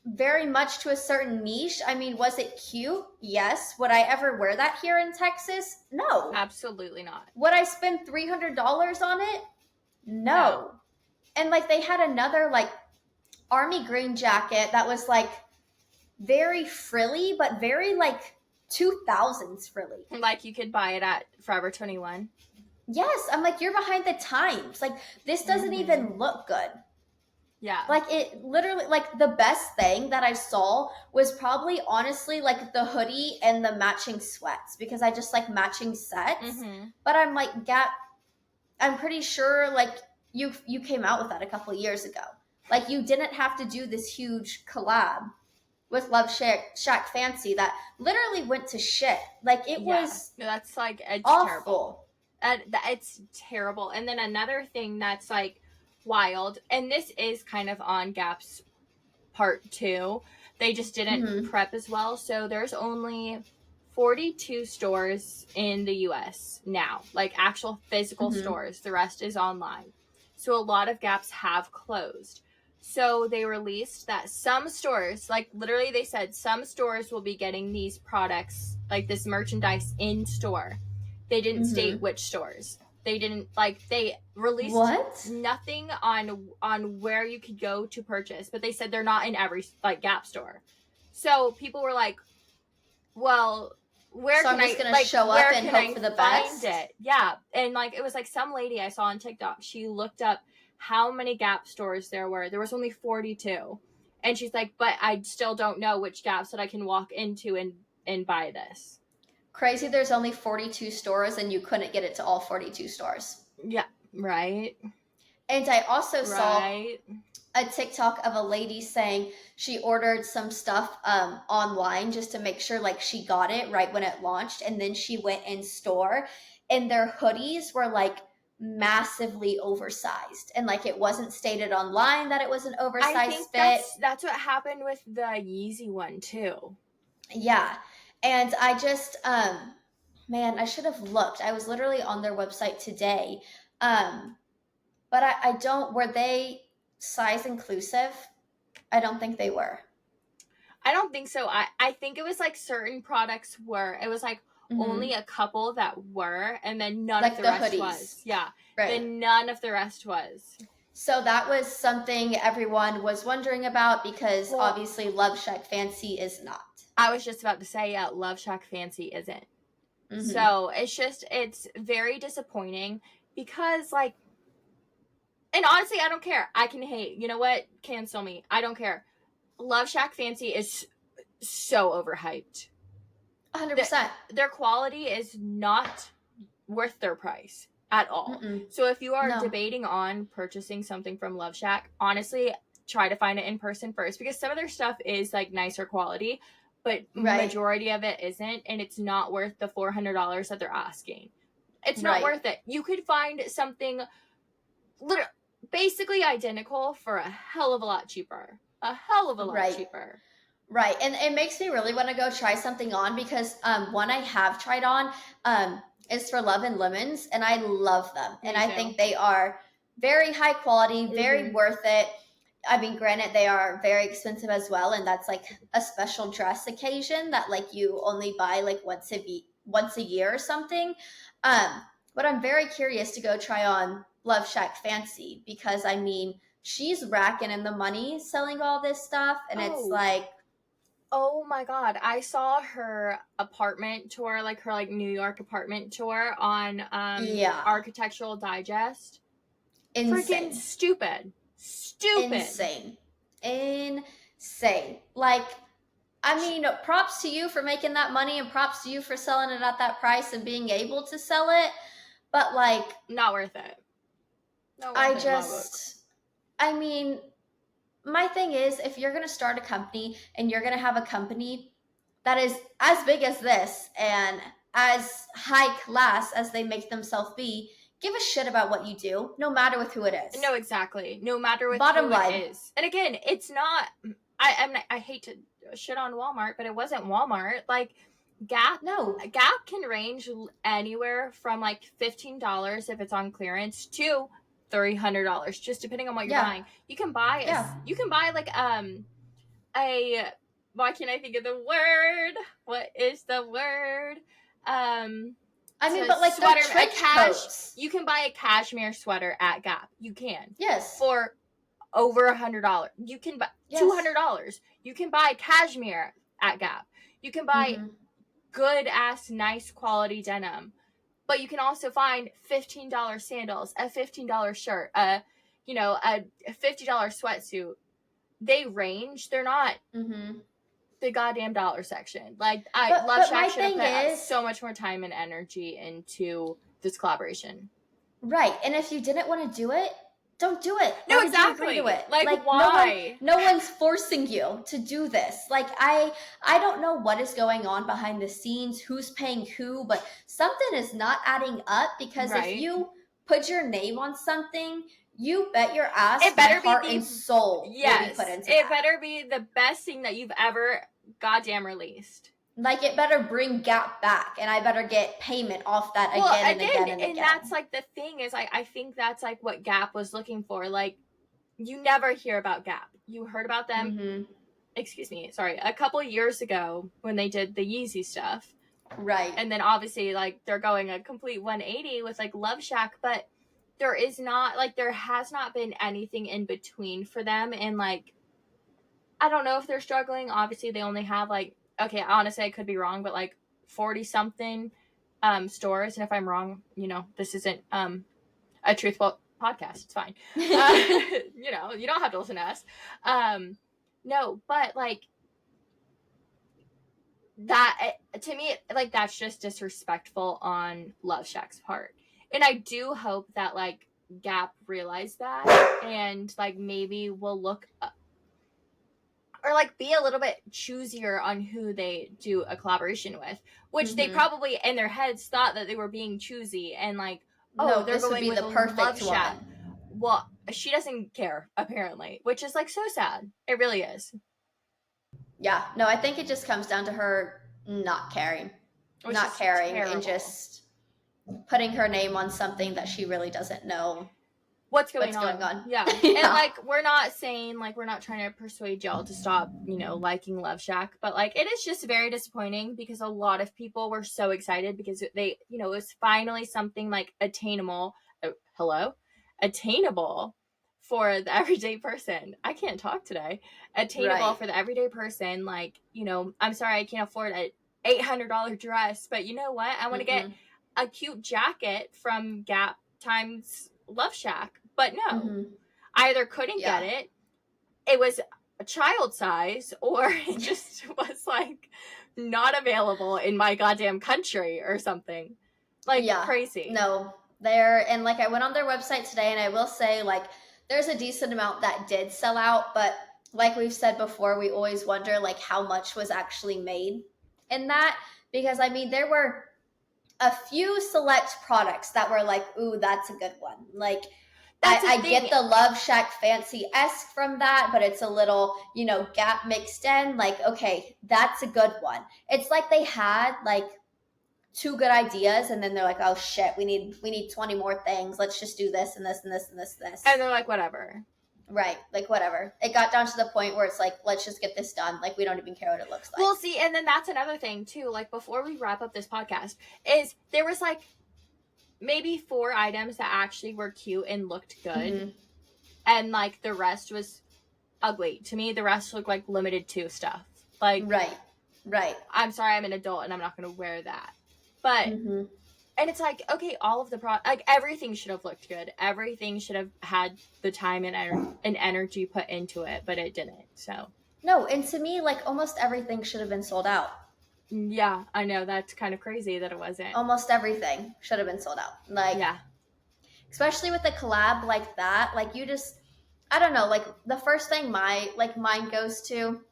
very much to a certain niche. I mean, was it cute? Yes. Would I ever wear that here in Texas? No. Absolutely not. Would I spend $300 on it? No. And like they had another like army green jacket that was like very frilly, but very like 2000s frilly. Like you could buy it at Forever 21. Yes. I'm like, you're behind the times. Like this doesn't even look good. Yeah. Like it literally, like the best thing that I saw was probably honestly like the hoodie and the matching sweats, because I just like matching sets. But I'm like, Gap, I'm pretty sure like you came out with that a couple of years ago. Like you didn't have to do this huge collab with LoveShackFancy that literally went to shit. Like it was that's like it's awful. Terrible. It's terrible. And then another thing that's like wild, and this is kind of on Gap's part too, they just didn't prep as well. So there's only 42 stores in the US now, like actual physical stores. The rest is online. So a lot of Gaps have closed. So they released that some stores, like literally they said some stores will be getting these products, like this merchandise in store. They didn't state which stores. They didn't, like, they released nothing on where you could go to purchase, but they said they're not in every like Gap store. So people were like, well, where so can I'm just gonna show up and hope for the best? It? Yeah. And like it was like some lady I saw on TikTok, she looked up how many Gap stores there were. There was only 42. And she's like, but I still don't know which Gaps that I can walk into and buy this. Crazy, there's only 42 stores and you couldn't get it to all 42 stores. Yeah, right. And I also saw a TikTok of a lady saying she ordered some stuff online just to make sure like she got it right when it launched, and then she went in store and their hoodies were like massively oversized, and like it wasn't stated online that it was an oversized I think fit. That's what happened with the Yeezy one too. Yeah. And I just, man, I should have looked. I was literally on their website today. But I don't, were they size inclusive? I don't think they were. I don't think so. I think it was like certain products were, it was like only a couple that were, and then none like of the rest hoodies. Was. Yeah. Right. Then none of the rest was. So that was something everyone was wondering about, because obviously LoveShackFancy is not. I was just about to say, yeah, LoveShackFancy isn't. So it's very disappointing because like And honestly, I don't care. I can hate. You know what? Cancel me. I don't care. LoveShackFancy is so overhyped. 100%. Their quality is not worth their price at all. Mm-mm. So if you are No. debating on purchasing something from LoveShack, honestly, try to find it in person first, because some of their stuff is like nicer quality, but majority of it isn't, and it's not worth the $400 that they're asking. It's not worth it. You could find something basically identical for a hell of a lot cheaper. A hell of a lot cheaper. Right. And it makes me really want to go try something on, because one I have tried on is for Love and Lemons, and I love them. And I think they are very high quality, very worth it. I mean, granted, they are very expensive as well, and that's like a special dress occasion that like you only buy like once a year or something. But I'm very curious to go try on LoveShackFancy, because I mean, she's racking in the money selling all this stuff, and it's like, oh my God, I saw her apartment tour, like her like New York apartment tour on Architectural Digest. Insane. Freaking stupid. Insane. Like, I mean, props to you for making that money, and props to you for selling it at that price and being able to sell it. But like, not worth it. I mean, my thing is, if you're going to start a company and you're going to have a company that is as big as this and as high class as they make themselves be, give a shit about what you do, no matter with who it is. No, exactly. No matter with Bottom who line. it is. And again, it's not, I hate to shit on Walmart, but it wasn't Walmart. Like, Gap can range anywhere from like $15 if it's on clearance to $300, just depending on what you're buying. You can buy like why can't I think of the word? What is the word? I mean, but like sweater, trench coats. You can buy a cashmere sweater at Gap. You can. Yes. For over $100. You can buy $200. You can buy cashmere at Gap. You can buy good ass nice quality denim. But you can also find $15 sandals, a $15 shirt, a $50 sweatsuit. They range. They're not the goddamn dollar section. Like, LoveShack should have put so much more time and energy into this collaboration. Right. And if you didn't want to do it, don't do it. No, exactly. Do it. Like why? No one's forcing you to do this. Like, I don't know what is going on behind the scenes, who's paying who, but something is not adding up, because if you put your name on something, you bet your ass it better heart and soul will be put into it. It better be the best thing that you've ever goddamn released. Like, it better bring Gap back, and I better get payment off that again. And that's like the thing is, I think that's like what Gap was looking for. Like, you never hear about Gap. You heard about them, a couple years ago when they did the Yeezy stuff. Right. And then obviously, like, they're going a complete 180 with like LoveShack, but there has not been anything in between for them. And like, I don't know if they're struggling. Obviously, they only have like, okay, honestly, I could be wrong, but like 40 something stores. And if I'm wrong, this isn't a truthful podcast. It's fine. You don't have to listen to us. No, but like that, to me, like, that's just disrespectful on LoveShack's part. And I do hope that like Gap realized that, and like maybe will look up, or like be a little bit choosier on who they do a collaboration with, which they probably in their heads thought that they were being choosy and like, they're going with the perfect one. Well, she doesn't care apparently, which is like so sad. It really is. Yeah, no, I think it just comes down to her not caring, and just putting her name on something that she really doesn't know what's going on. Yeah. And like, we're not saying, like, we're not trying to persuade y'all to stop, liking LoveShack, but like, it is just very disappointing because a lot of people were so excited because they, it was finally something like attainable for the everyday person. I can't talk today. Attainable for the everyday person. Like, I'm sorry, I can't afford an $800 dress, but you know what? I want to get a cute jacket from Gap times LoveShack. But no, Mm-hmm. I either couldn't get it was a child size, or it just was like not available in my goddamn country or something. Like crazy. No, and like I went on their website today, and I will say like there's a decent amount that did sell out, but like we've said before, we always wonder like how much was actually made in that, because I mean there were a few select products that were like, ooh, that's a good one. Like I get the LoveShackFancy-esque from that, but it's a little, Gap mixed in. Like, okay, that's a good one. It's like they had like two good ideas, and then they're like, oh shit, we need 20 more things. Let's just do this and this and this and this and this. And they're like, whatever. Right, like whatever. It got down to the point where it's like, let's just get this done. Like we don't even care what it looks like. Well, see, and then that's another thing too. Like before we wrap up this podcast, is there was like maybe 4 items that actually were cute and looked good, mm-hmm. and like the rest was ugly. To me, the rest looked like limited to stuff. Like right. I'm sorry, I'm an adult and I'm not going to wear that. But mm-hmm. And it's like, okay, all of the like everything should have looked good. Everything should have had the time and energy put into it, but it didn't. So no, and to me, like almost everything should have been sold out. Yeah, I know, that's kind of crazy that it wasn't. Almost everything should have been sold out. Like, yeah, especially with a collab like that. Like you just, I don't know. Like the first thing mine goes to,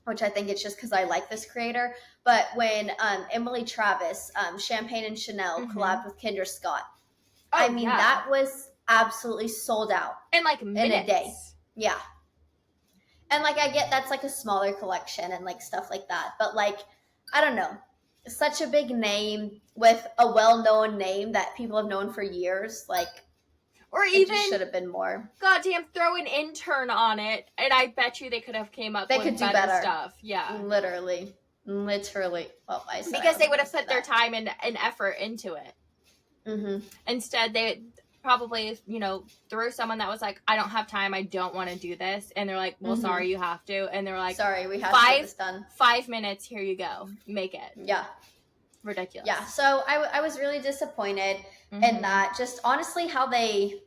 which I think it's just because I like this creator. But when Emily Travis, Champagne and Chanel mm-hmm. collabed with Kendra Scott, I mean, that was absolutely sold out. In like minutes. In a day. Yeah. And like, I get that's like a smaller collection and like stuff like that. But like, I don't know. Such a big name with a well-known name that people have known for years. Like, or even should have been more. Goddamn, throw an intern on it, and I bet you they could have came up with better stuff. Yeah, literally. Well, because they would have put their time and effort into it. Mm-hmm. Instead, they probably threw someone that was like, I don't have time, I don't want to do this, and they're like, well, mm-hmm. sorry, you have to, and they're like, sorry, we have to get this done. 5 minutes, here you go, make it. Yeah. Ridiculous. Yeah, so I was really disappointed mm-hmm. in that. Just honestly how they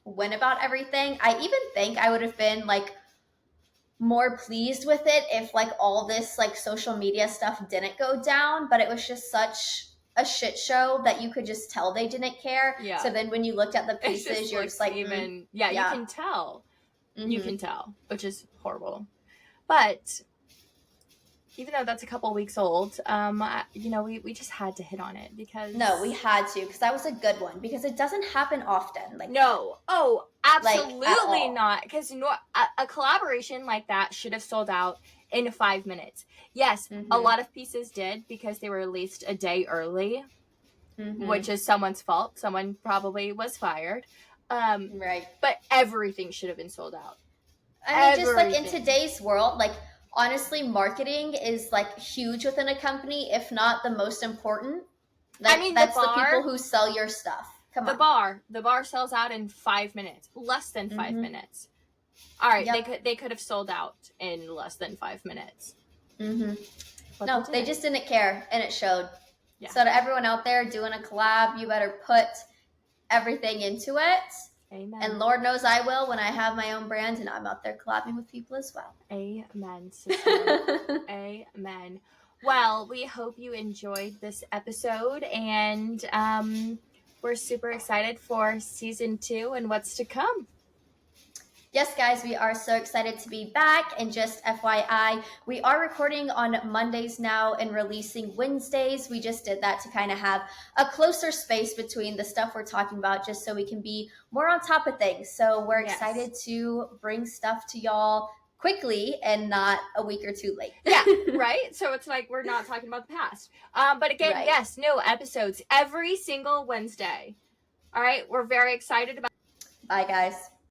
went about everything. I even think I would have been like more pleased with it if like all this like social media stuff didn't go down, but it was just such a shit show that you could just tell they didn't care. Yeah. So then when you looked at the pieces, you're just like, you can tell. Mm-hmm. You can tell, which is horrible. But even though that's a couple weeks old, we just had to hit on it because... No, we had to, because that was a good one, because it doesn't happen often. Like no. Oh, absolutely not. Because a collaboration like that should have sold out in 5 minutes. Yes, mm-hmm. a lot of pieces did because they were released a day early, mm-hmm. which is someone's fault. Someone probably was fired. Right. But everything should have been sold out. I mean, just like in today's world, like, honestly, marketing is like huge within a company, if not the most important. Like, I mean, that's the people who sell your stuff. The bar sells out in 5 minutes, less than 5 mm-hmm. minutes. All right, yep. they could have sold out in less than 5 minutes. Mm-hmm. No, they just didn't care, and it showed. Yeah. So to everyone out there doing a collab, you better put everything into it. Amen. And Lord knows I will when I have my own brand and I'm out there collabing with people as well. Amen, sister. Amen. Well, we hope you enjoyed this episode, and we're super excited for season 2 and what's to come. Yes, guys, we are so excited to be back. And just FYI, we are recording on Mondays now and releasing Wednesdays. We just did that to kind of have a closer space between the stuff we're talking about, just so we can be more on top of things. So we're excited to bring stuff to y'all quickly and not a week or two late. Yeah, right? So it's like we're not talking about the past. But again, yes, new episodes every single Wednesday. All right, we're very excited about. Bye, guys.